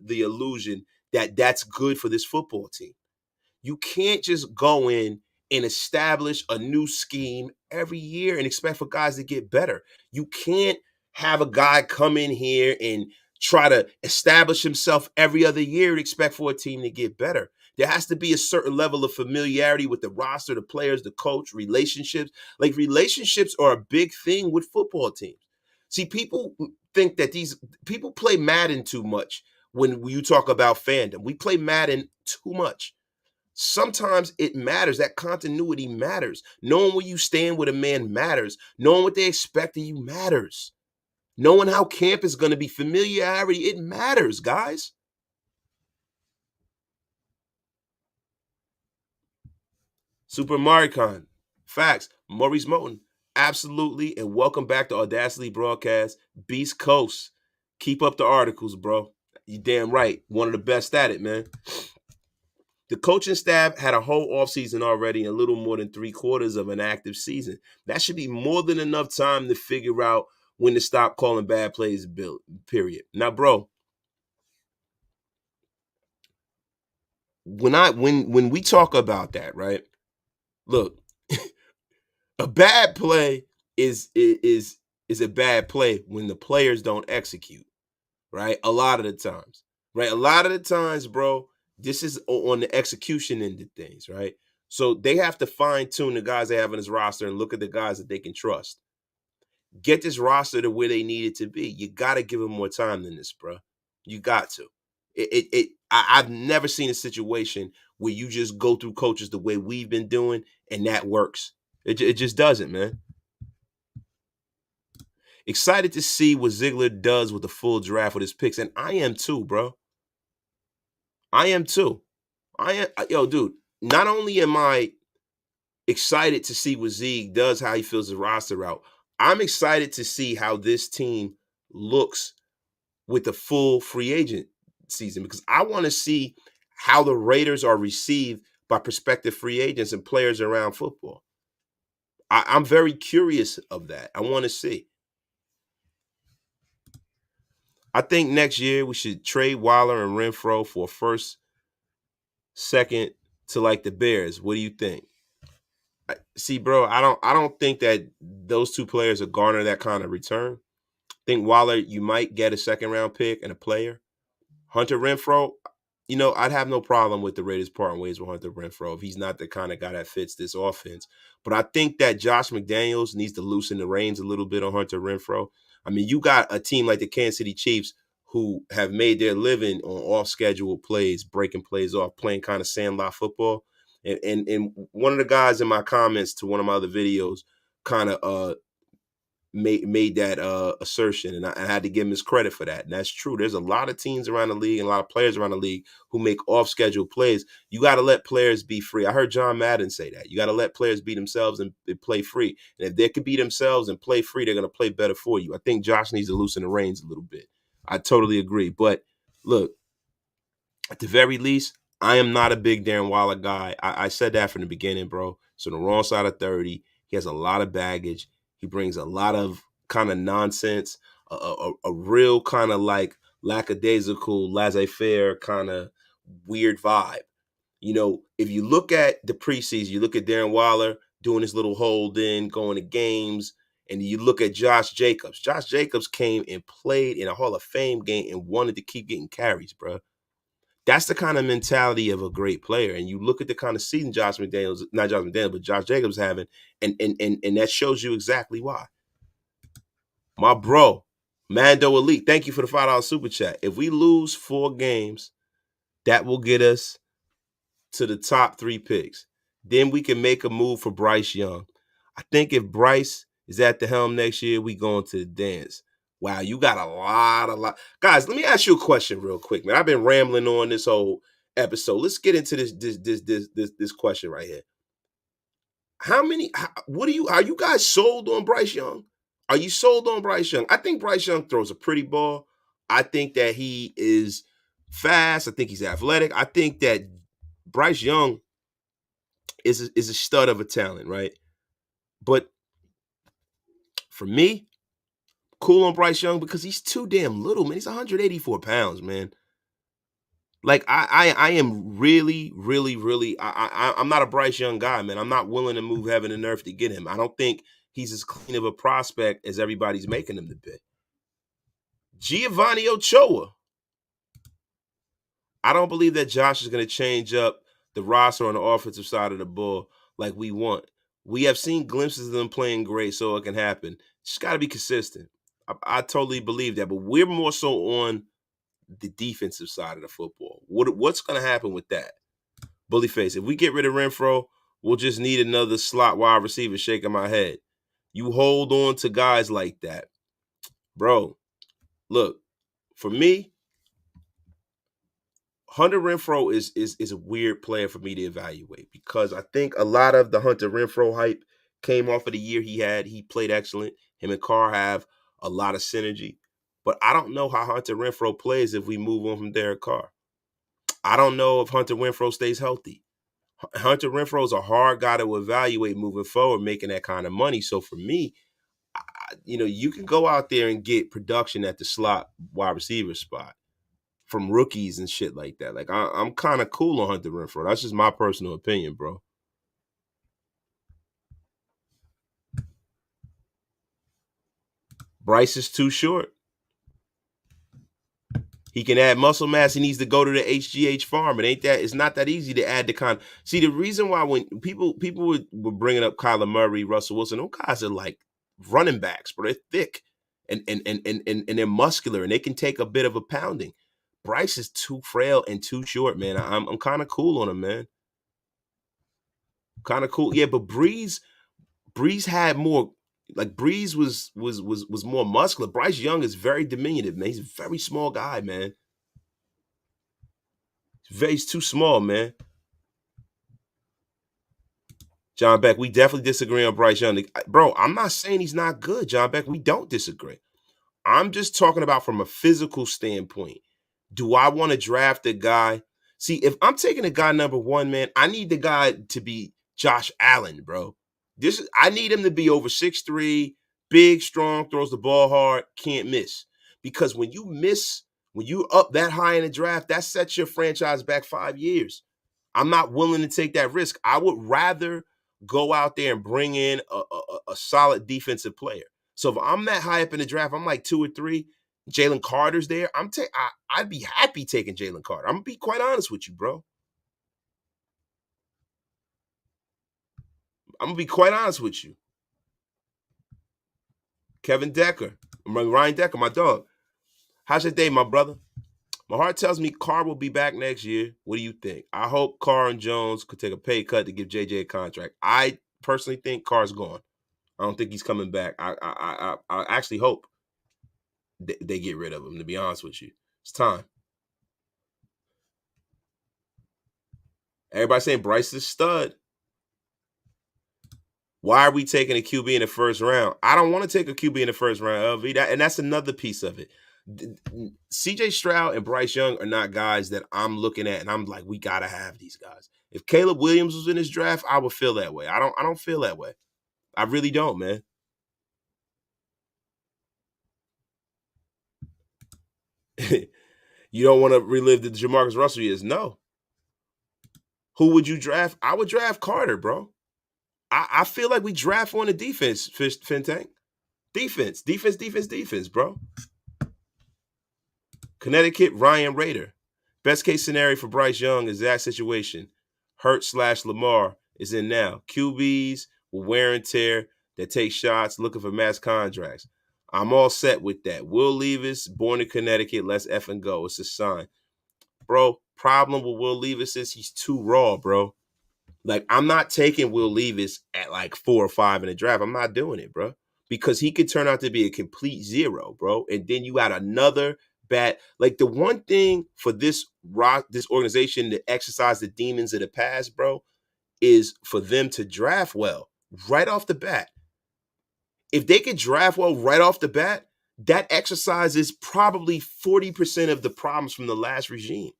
illusion that that's good for this football team. You can't just go in and establish a new scheme every year and expect for guys to get better. You can't have a guy come in here and try to establish himself every other year and expect for a team to get better. There has to be a certain level of familiarity with the roster, the players, the coach, relationships. Like relationships are a big thing with football teams. See, people think that these people play Madden too much when you talk about fandom. We play Madden too much. Sometimes it matters. That continuity matters. Knowing where you stand with a man matters. Knowing what they expect of you matters. Knowing how camp is going to be, familiarity, it matters, guys. Super Maricon. Facts. Maurice Moten. Absolutely. And welcome back to Audacity Broadcast. Beast Coast. Keep up the articles, bro. You damn right. One of the best at it, man. The coaching staff had a whole offseason already and a little more than 3/4 of an active season. That should be more than enough time to figure out when to stop calling bad plays, period. Now, bro, when we talk about that, right? Look, a bad play is a bad play when the players don't execute, right? A lot of the times, right? A lot of the times, bro, this is on the execution end of things, right? So they have to fine tune the guys they have on this roster and look at the guys that they can trust. Get this roster to where they need it to be. You got to give them more time than this, bro. You got to. I've never seen a situation where you just go through coaches the way we've been doing and that works. It just doesn't, man. Excited to see what Ziegler does with the full draft with his picks, and I am too, bro. I am too. Yo, dude. Not only am I excited to see what Zeke does, how he fills the roster out, I'm excited to see how this team looks with the full free agent season because I want to see how the Raiders are received by prospective free agents and players around football. I'm very curious of that. I want to see. I think next year we should trade Waller and Renfro for first, second to like the Bears. What do you think? See, bro, I don't think that those two players will garner that kind of return. I think Waller, you might get a second round pick and a player. Hunter Renfro, I'd have no problem with the Raiders parting ways with Hunter Renfro if he's not the kind of guy that fits this offense. But I think that Josh McDaniels needs to loosen the reins a little bit on Hunter Renfro. I mean, you got a team like the Kansas City Chiefs who have made their living on off-schedule plays, breaking plays off, playing kind of sandlot football. And one of the guys in my comments to one of my other videos kind of made that assertion, and I had to give him his credit for that. And that's true. There's a lot of teams around the league and a lot of players around the league who make off-schedule plays. You got to let players be free. I heard John Madden say that. You got to let players be themselves and play free. And if they could be themselves and play free, they're going to play better for you. I think Josh needs to loosen the reins a little bit. I totally agree. But look, at the very least, I am not a big Darren Waller guy. I said that from the beginning, bro. So on the wrong side of 30. He has a lot of baggage. He brings a lot of kind of nonsense, a real kind of like lackadaisical, laissez-faire kind of weird vibe. If you look at the preseason, you look at Darren Waller doing his little hold in, going to games, and you look at Josh Jacobs. Josh Jacobs came and played in a Hall of Fame game and wanted to keep getting carries, bro. That's the kind of mentality of a great player. And you look at the kind of season Josh McDaniels, not Josh McDaniels, but Josh Jacobs having, and that shows you exactly why. My bro, Mando Elite, thank you for the $5 super chat. If we lose 4 games, that will get us to the top 3 picks. Then we can make a move for Bryce Young. I think if Bryce is at the helm next year, we going to the dance. Wow, you got a lot. Guys, let me ask you a question real quick, man. I've been rambling on this whole episode. Let's get into this question right here. Are you guys sold on Bryce Young? Are you sold on Bryce Young? I think Bryce Young throws a pretty ball. I think that he is fast. I think he's athletic. I think that Bryce Young is a stud of a talent, right? But for me, cool on Bryce Young because he's too damn little, man. He's 184 pounds, man. Like I am really. I'm not a Bryce Young guy, man. I'm not willing to move heaven and earth to get him. I don't think he's as clean of a prospect as everybody's making him to be. Giovanni Ochoa. I don't believe that Josh is going to change up the roster on the offensive side of the ball like we want. We have seen glimpses of them playing great, so it can happen. Just got to be consistent. I totally believe that, but we're more so on the defensive side of the football. What's going to happen with that? Bully face. If we get rid of Renfro, we'll just need another slot wide receiver shaking my head. You hold on to guys like that. Bro, look, for me, Hunter Renfro is a weird player for me to evaluate because I think a lot of the Hunter Renfro hype came off of the year he had. He played excellent. Him and Carr have a lot of synergy. But I don't know how Hunter Renfro plays if we move on from Derek Carr. I don't know if Hunter Renfro stays healthy. Hunter Renfro is a hard guy to evaluate moving forward, making that kind of money. So for me, you can go out there and get production at the slot wide receiver spot from rookies and shit like that. Like I'm kind of cool on Hunter Renfro. That's just my personal opinion, bro. Bryce is too short. He can add muscle mass. He needs to go to the HGH farm. It's not that easy to add the kind. See, the reason why when people were bringing up Kyler Murray, Russell Wilson, those guys are like running backs, but they're thick and they're muscular and they can take a bit of a pounding. Bryce is too frail and too short, man. I'm kind of cool on him, man. Kind of cool. Yeah, but Breeze had more. Like Breeze was more muscular. Bryce Young is very diminutive, man. He's a very small guy, man. He's too small, man. John Beck, we definitely disagree on Bryce Young. Bro, I'm not saying he's not good, John Beck. We don't disagree. I'm just talking about from a physical standpoint. Do I want to draft a guy? See, if I'm taking a guy number 1, man, I need the guy to be Josh Allen, bro. I need him to be over 6'3", big, strong, throws the ball hard, can't miss. Because when you up that high in the draft, that sets your franchise back 5 years. I'm not willing to take that risk. I would rather go out there and bring in a solid defensive player. So if I'm that high up in the draft, I'm like 2 or 3. Jalen Carter's there. I'd be happy taking Jalen Carter. I'm gonna be quite honest with you, bro. I'm gonna be quite honest with you. Kevin Decker, Ryan Decker, my dog. How's your day, my brother? My heart tells me Carr will be back next year. What do you think? I hope Carr and Jones could take a pay cut to give JJ a contract. I personally think Carr's gone. I don't think he's coming back. I actually hope they get rid of him, to be honest with you. It's time. Everybody saying Bryce is stud. Why are we taking a QB in the first round? I don't want to take a QB in the first round, LV. And that's another piece of it. CJ Stroud and Bryce Young are not guys that I'm looking at and I'm like, we gotta have these guys. If Caleb Williams was in this draft, I would feel that way. I don't feel that way. I really don't, man. You don't want to relive the Jamarcus Russell years? No. Who would you draft? I would draft Carter, bro. I feel like we draft on the defense, Fintank. Defense, bro. Connecticut, Ryan Raider. Best case scenario for Bryce Young is that situation. Hurt/Lamar is in now. QBs with wear and tear that take shots looking for mass contracts. I'm all set with that. Will Levis, born in Connecticut, let's effing go. It's a sign. Bro, problem with Will Levis is he's too raw, bro. Like, I'm not taking Will Levis at like 4 or 5 in the draft. I'm not doing it, bro. Because he could turn out to be a complete zero, bro. And then you got another bad. Like, the one thing for this organization to exercise the demons of the past, bro, is for them to draft well right off the bat. If they could draft well right off the bat, that exercises probably 40% of the problems from the last regime.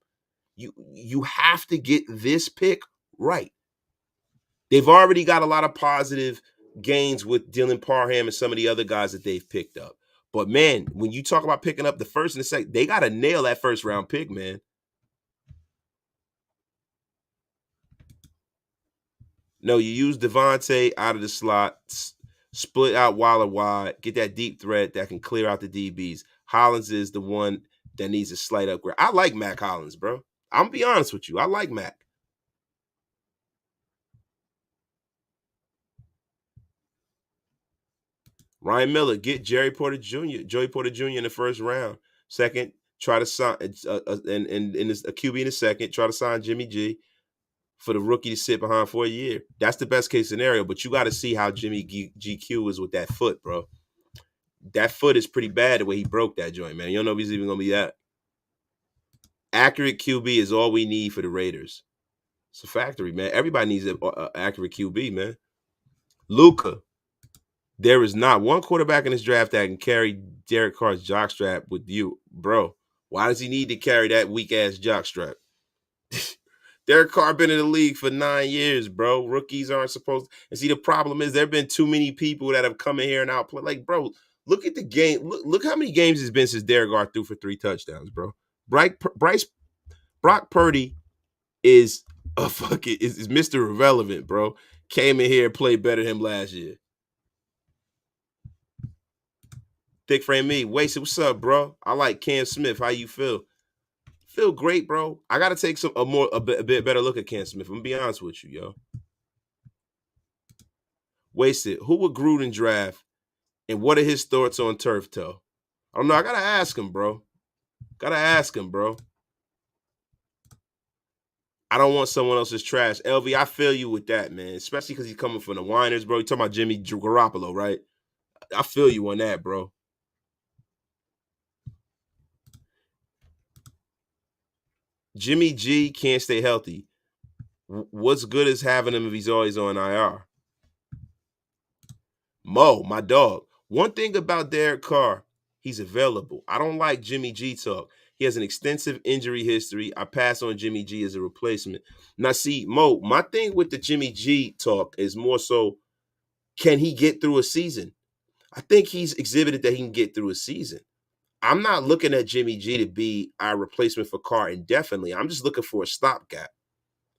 You have to get this pick right. They've already got a lot of positive gains with Dylan Parham and some of the other guys that they've picked up. But man, when you talk about picking up the first and the second, they got to nail that first round pick, man. No, you use Davante out of the slot, split out Waller wide, get that deep threat that can clear out the DBs. Hollins is the one that needs a slight upgrade. I like Mac Hollins, bro. I'm gonna be honest with you. I like Mac. Ryan Miller, get Joey Porter Jr. in the first round. Second, try to sign and a QB in the second. Try to sign Jimmy G for the rookie to sit behind for a year. That's the best case scenario. But you got to see how Jimmy GQ is with that foot, bro. That foot is pretty bad the way he broke that joint, man. You don't know if he's even gonna be that. Accurate QB is all we need for the Raiders. It's a factory, man. Everybody needs an accurate QB, man. Luka. There is not one quarterback in this draft that can carry Derek Carr's jockstrap with you, bro. Why does he need to carry that weak ass jockstrap? Derek Carr been in the league for 9 years, bro. Rookies aren't supposed to. And see, the problem is there have been too many people that have come in here and outplay. Like, bro, look at the game. Look how many games it's been since Derek Carr threw for 3 touchdowns, bro. Brock Purdy is a fucking is Mr. Irrelevant, bro. Came in here and played better than him last year. Thick frame me. Wasted, what's up, bro? I like Cam Smith. How you feel? Feel great, bro. I gotta take a bit better look at Cam Smith. I'm gonna be honest with you, yo. Wasted. Who would Gruden draft, and what are his thoughts on turf toe? I don't know. I gotta ask him, bro. Gotta ask him, bro. I don't want someone else's trash. LV, I feel you with that, man. Especially because he's coming from the Winers, bro. You talking about Jimmy Garoppolo, right? I feel you on that, bro. Jimmy G can't stay healthy. What's good is having him if he's always on IR? Mo, my dog. One thing about Derek Carr, he's available. I don't like Jimmy G talk. He has an extensive injury history. I pass on Jimmy G as a replacement. Now, see, Mo, my thing with the Jimmy G talk is more so, can he get through a season? I think he's exhibited that he can get through a season. I'm not looking at Jimmy G to be our replacement for Carr indefinitely. I'm just looking for a stopgap.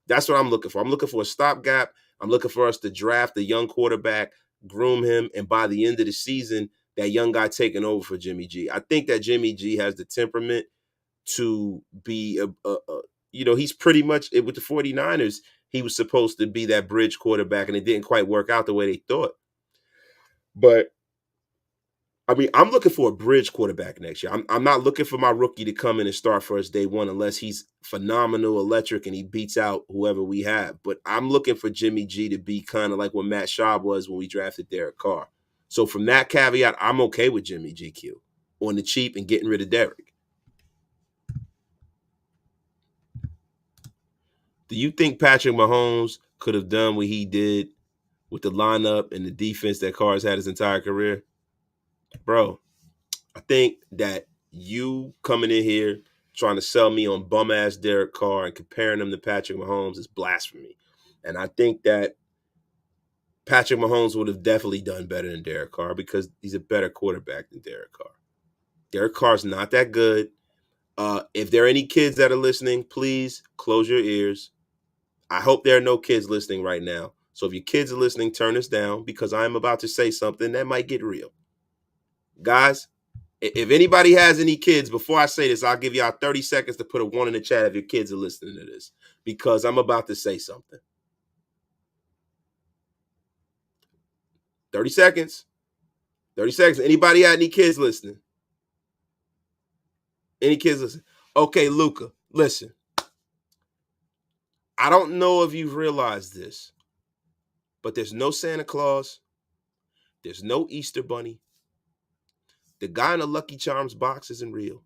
That's what I'm looking for. I'm looking for a stopgap. I'm looking for us to draft a young quarterback, groom him, and by the end of the season, that young guy taking over for Jimmy G. I think that Jimmy G has the temperament to be he's pretty much with the 49ers, he was supposed to be that bridge quarterback, and it didn't quite work out the way they thought. But I mean, I'm looking for a bridge quarterback next year. I'm not looking for my rookie to come in and start first day one unless he's phenomenal, electric, and he beats out whoever we have. But I'm looking for Jimmy G to be kind of like what Matt Schaub was when we drafted Derek Carr. So from that caveat, I'm okay with Jimmy GQ on the cheap and getting rid of Derek. Do you think Patrick Mahomes could have done what he did with the lineup and the defense that Carr's had his entire career? Bro, I think that you coming in here trying to sell me on bum ass Derek Carr and comparing him to Patrick Mahomes is blasphemy. And I think that Patrick Mahomes would have definitely done better than Derek Carr because he's a better quarterback than Derek Carr. Derek Carr's not that good. If there are any kids that are listening, please close your ears. I hope there are no kids listening right now. So if your kids are listening, turn this down because I'm about to say something that might get real. Guys, if anybody has any kids, before I say this, I'll give y'all 30 seconds to put a 1 in the chat if your kids are listening to this, because I'm about to say something. 30 seconds. 30 seconds. Anybody had any kids listening? Any kids listening? Okay, Luca, listen. I don't know if you've realized this, but there's no Santa Claus. There's no Easter Bunny. The guy in the Lucky Charms box isn't real.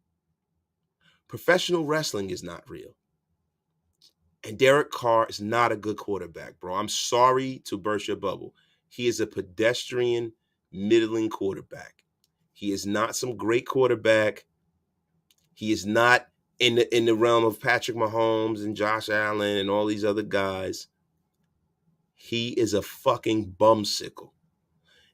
Professional wrestling is not real. And Derek Carr is not a good quarterback, bro. I'm sorry to burst your bubble. He is a pedestrian, middling quarterback. He is not some great quarterback. He is not in the realm of Patrick Mahomes and Josh Allen and all these other guys. He is a fucking bumsicle.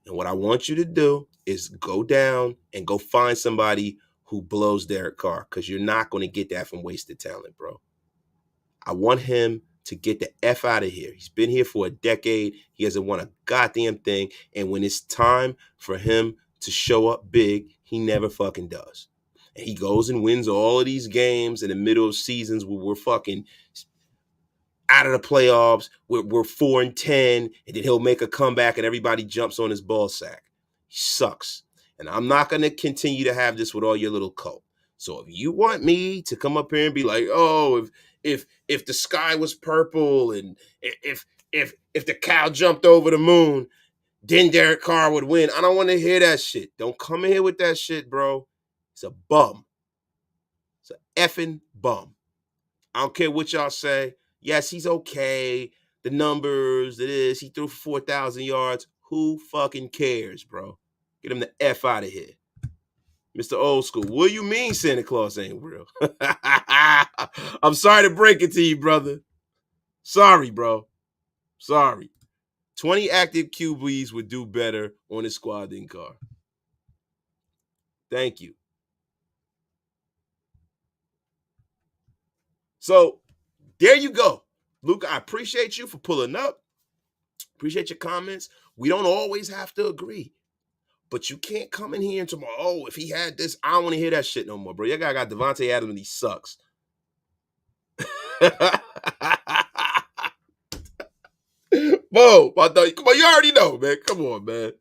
And what I want you to do is go down and go find somebody who blows Derek Carr, because you're not going to get that from wasted talent, bro. I want him to get the F out of here. He's been here for a decade. He hasn't won a goddamn thing. And when it's time for him to show up big, he never fucking does. And he goes and wins all of these games in the middle of seasons where we're fucking out of the playoffs. We're 4-10, and then he'll make a comeback and everybody jumps on his ball sack. He sucks. And I'm not going to continue to have this with all your little cult. So if you want me to come up here and be like, oh, if the sky was purple and if the cow jumped over the moon, then Derek Carr would win. I don't want to hear that shit. Don't come in here with that shit, bro. He's a bum. He's an effing bum. I don't care what y'all say. Yes, he's okay. The numbers, it is. He threw for 4,000 yards. Who fucking cares, bro? Get him the F out of here. Mr. Old School, what do you mean Santa Claus ain't real? I'm sorry to break it to you, brother. Sorry, bro. Sorry. 20 active QBs would do better on his squad than Carr. Thank you. So, there you go. Luke, I appreciate you for pulling up. Appreciate your comments. We don't always have to agree. But you can't come in here and tell me, oh, if he had this, I don't want to hear that shit no more, bro. Your guy got Davante Adams and he sucks. Bo, come on, you already know, man. Come on, man.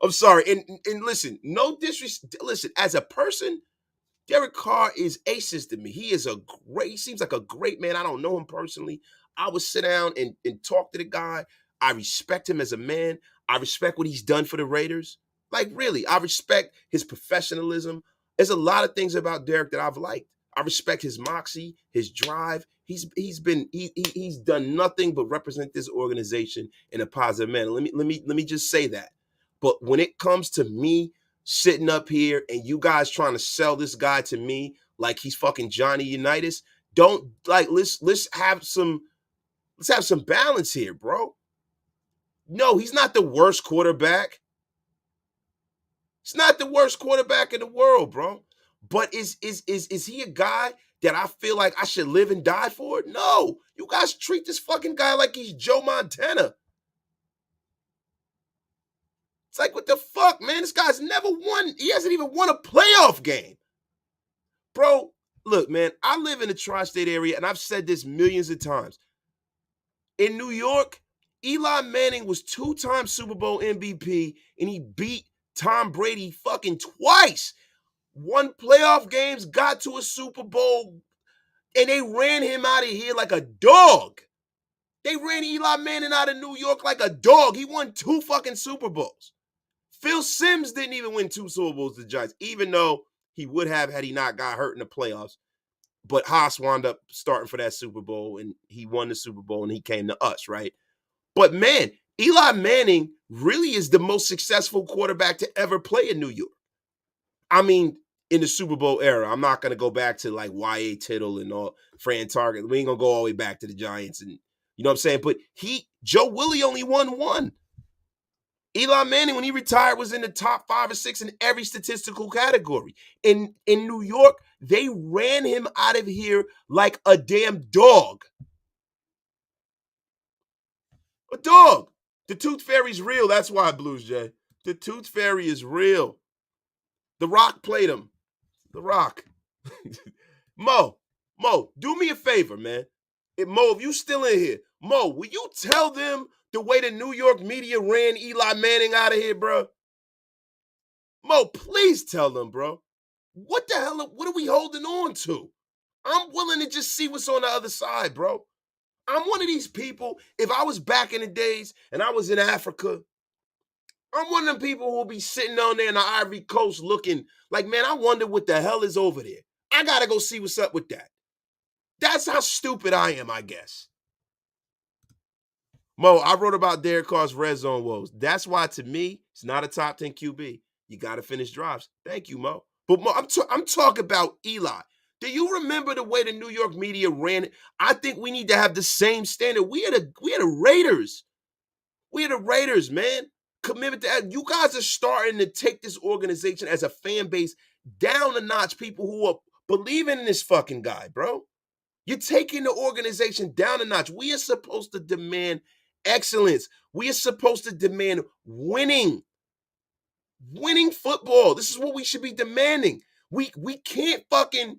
I'm sorry. And listen, no disrespect. Listen, as a person, Derek Carr is aces to me. He seems like a great man. I don't know him personally. I would sit down and talk to the guy. I respect him as a man. I respect what he's done for the Raiders. Like, really, I respect his professionalism. There's a lot of things about Derek that I've liked. I respect his moxie, his drive. He's done nothing but represent this organization in a positive manner. Let me just say that. But when it comes to me sitting up here and you guys trying to sell this guy to me like he's fucking Johnny Unitas, don't like let's have some balance here, bro. No, he's not the worst quarterback. He's not the worst quarterback in the world, bro. But is he a guy that I feel like I should live and die for? No. You guys treat this fucking guy like he's Joe Montana. It's like, what the fuck, man? This guy's never won. He hasn't even won a playoff game. Bro, look, man, I live in the tri-state area, and I've said this millions of times. In New York, Eli Manning was 2-time Super Bowl MVP, and he beat Tom Brady fucking twice. Won playoff games, got to a Super Bowl, and they ran him out of here like a dog. They ran Eli Manning out of New York like a dog. He won 2 fucking Super Bowls. Phil Simms didn't even win 2 Super Bowls to the Giants, even though he would have had he not got hurt in the playoffs. But Haas wound up starting for that Super Bowl, and he won the Super Bowl, and he came to us, right? But, man, Eli Manning really is the most successful quarterback to ever play in New York. I mean, in the Super Bowl era. I'm not going to go back to, like, Y.A. Tittle and all, Fran Target. We ain't going to go all the way back to the Giants, and you know what I'm saying? But Joe Willie only won 1. Eli Manning, when he retired, was in the top 5 or 6 in every statistical category. In New York, they ran him out of here like a damn dog. A dog. The Tooth Fairy's real. That's why, Blues Jay. The Tooth Fairy is real. The Rock played him. The Rock. Mo, do me a favor, man. Mo, if you still in here, Mo, will you tell them the way the New York media ran Eli Manning out of here, bro? Mo, please tell them, bro. What the hell? What are we holding on to? I'm willing to just see what's on the other side, bro. I'm one of these people. If I was back in the days and I was in Africa, I'm one of them people who will be sitting down there in the Ivory Coast looking like, man, I wonder what the hell is over there. I got to go see what's up with that. That's how stupid I am, I guess. Mo, I wrote about Derek Carr's red zone woes. That's why, to me, it's not a top 10 QB. You got to finish drives. Thank you, Mo. But Mo, I'm talking about Eli. Do you remember the way the New York media ran it? I think we need to have the same standard. We are the Raiders. We are the Raiders, man. Commitment to that. You guys are starting to take this organization as a fan base down a notch. People who are believing in this fucking guy, bro. You're taking the organization down a notch. We are supposed to demand excellence. We are supposed to demand winning football. This is what we should be demanding. We can't fucking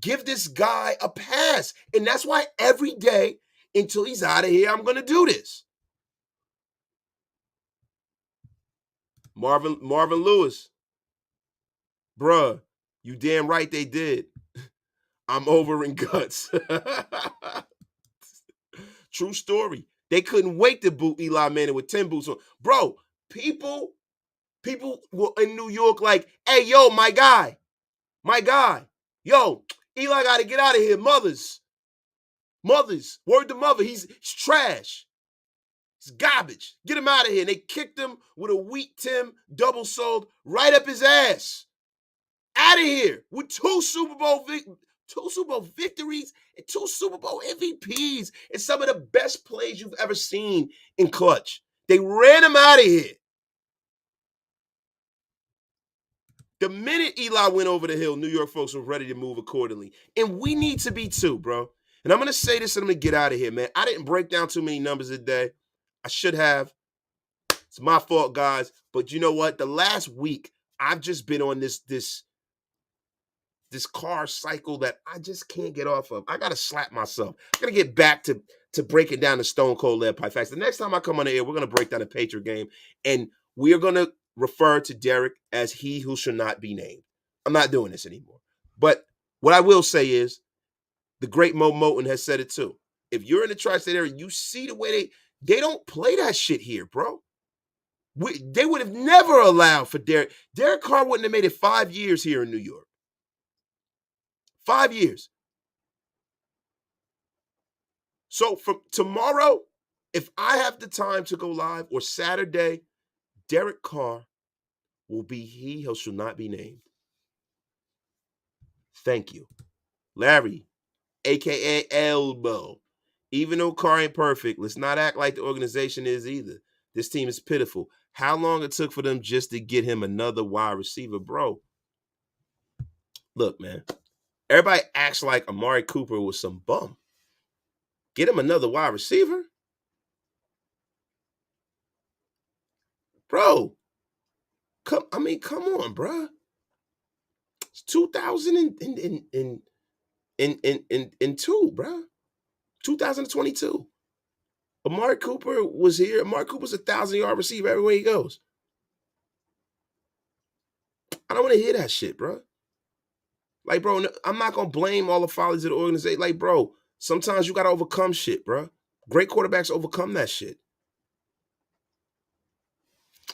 give this guy a pass. And that's why every day until he's out of here, I'm going to do this. Marvin Lewis. Bruh, you damn right they did. I'm over in guts. True story. They couldn't wait to boot Eli Manning with 10 boots on. Bro, people were in New York like, hey, yo, my guy. Yo, Eli got to get out of here. Mothers. Word to mother. He's trash. He's garbage. Get him out of here. And they kicked him with a wheat Tim double sold right up his ass. Out of here with two Super Bowl victories and 2 Super Bowl MVPs and some of the best plays you've ever seen in clutch. They ran him out of here. The minute Eli went over the hill, New York folks were ready to move accordingly. And we need to be too, bro. And I'm going to say this and I'm going to get out of here, man. I didn't break down too many numbers today. I should have. It's my fault, guys. But you know what? The last week, I've just been on this Carr cycle that I just can't get off of. I got to slap myself. I got to get back to breaking down the Stone Cold Lead Pipe Facts. The next time I come on the air, we're going to break down a Patriot game, and we are going to refer to Derek as he who should not be named. I'm not doing this anymore. But what I will say is the great Mo Moton has said it too. If you're in the tri-state area, you see the way they don't play that shit here, bro. They would have never allowed for Derek. Derek Carr wouldn't have made it 5 years here in New York. 5 years. So from tomorrow, if I have the time to go live, or Saturday, Derek Carr will be he who shall not be named. Thank you. Larry, a.k.a. Elbow. Even though Carr ain't perfect, let's not act like the organization is either. This team is pitiful. How long it took for them just to get him another wide receiver, bro? Look, man. Everybody acts like Amari Cooper was some bum. Get him another wide receiver? Bro. Come on, bro. It's 2002, bro. 2022. Amari Cooper was here. Amari Cooper's a 1,000-yard receiver everywhere he goes. I don't want to hear that shit, bro. Like, bro, I'm not going to blame all the follies of the organization. Like, bro, sometimes you got to overcome shit, bro. Great quarterbacks overcome that shit.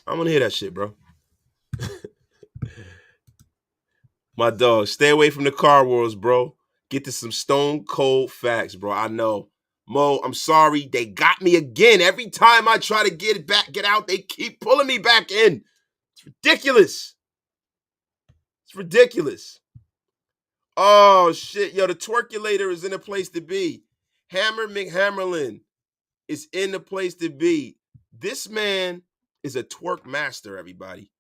I'm going to hear that shit, bro. My dog, stay away from the Carr Wars, bro. Get to some stone cold facts, bro. I know. Mo, I'm sorry. They got me again. Every time I try to get out, they keep pulling me back in. It's ridiculous. It's ridiculous. Oh, shit. Yo, the twerkulator is in a place to be. Hammer McHammerlin is in the place to be. This man is a twerk master, everybody.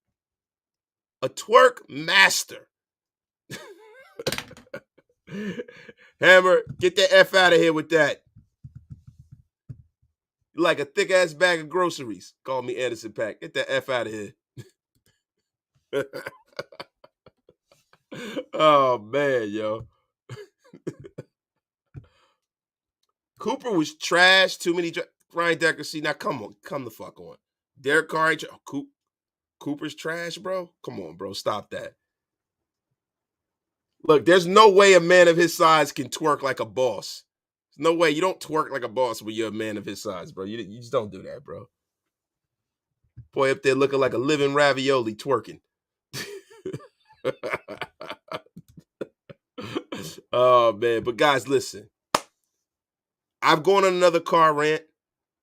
A twerk master. Hammer, get the F out of here with that. You like a thick-ass bag of groceries. Call me Anderson Paak. Get the F out of here. Oh, man, yo. Cooper was trash. Too many. Ryan Decker, see, now come the fuck on. Derek Carr ain't Cooper's trash, bro? Come on, bro. Stop that. Look, there's no way a man of his size can twerk like a boss. There's no way. You don't twerk like a boss when you're a man of his size, bro. You just don't do that, bro. Boy up there looking like a living ravioli twerking. Oh, man. But, guys, listen. I've gone on another car rant.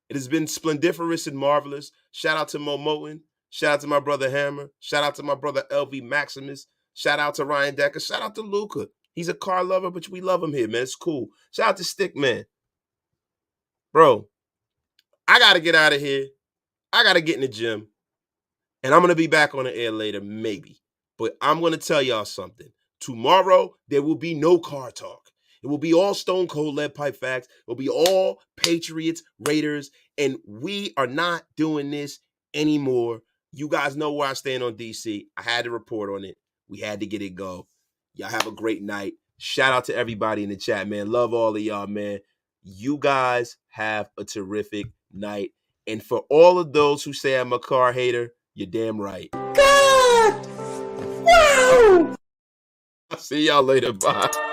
It has been splendiferous and marvelous. Shout out to Mo Moten. Shout out to my brother Hammer. Shout out to my brother LV Maximus. Shout out to Ryan Decker. Shout out to Luca. He's a car lover, but we love him here, man. It's cool. Shout out to Stickman. Bro, I got to get out of here. I got to get in the gym. And I'm going to be back on the air later, maybe. But I'm going to tell y'all something. Tomorrow, there will be no car talk. It will be all Stone Cold Lead Pipe Facts. It will be all Patriots, Raiders, and we are not doing this anymore. You guys know where I stand on DC. I had to report on it. We had to get it go. Y'all have a great night. Shout out to everybody in the chat, man. Love all of y'all, man. You guys have a terrific night. And for all of those who say I'm a car hater, you're damn right. God! Wow! I'll see y'all later. Bye.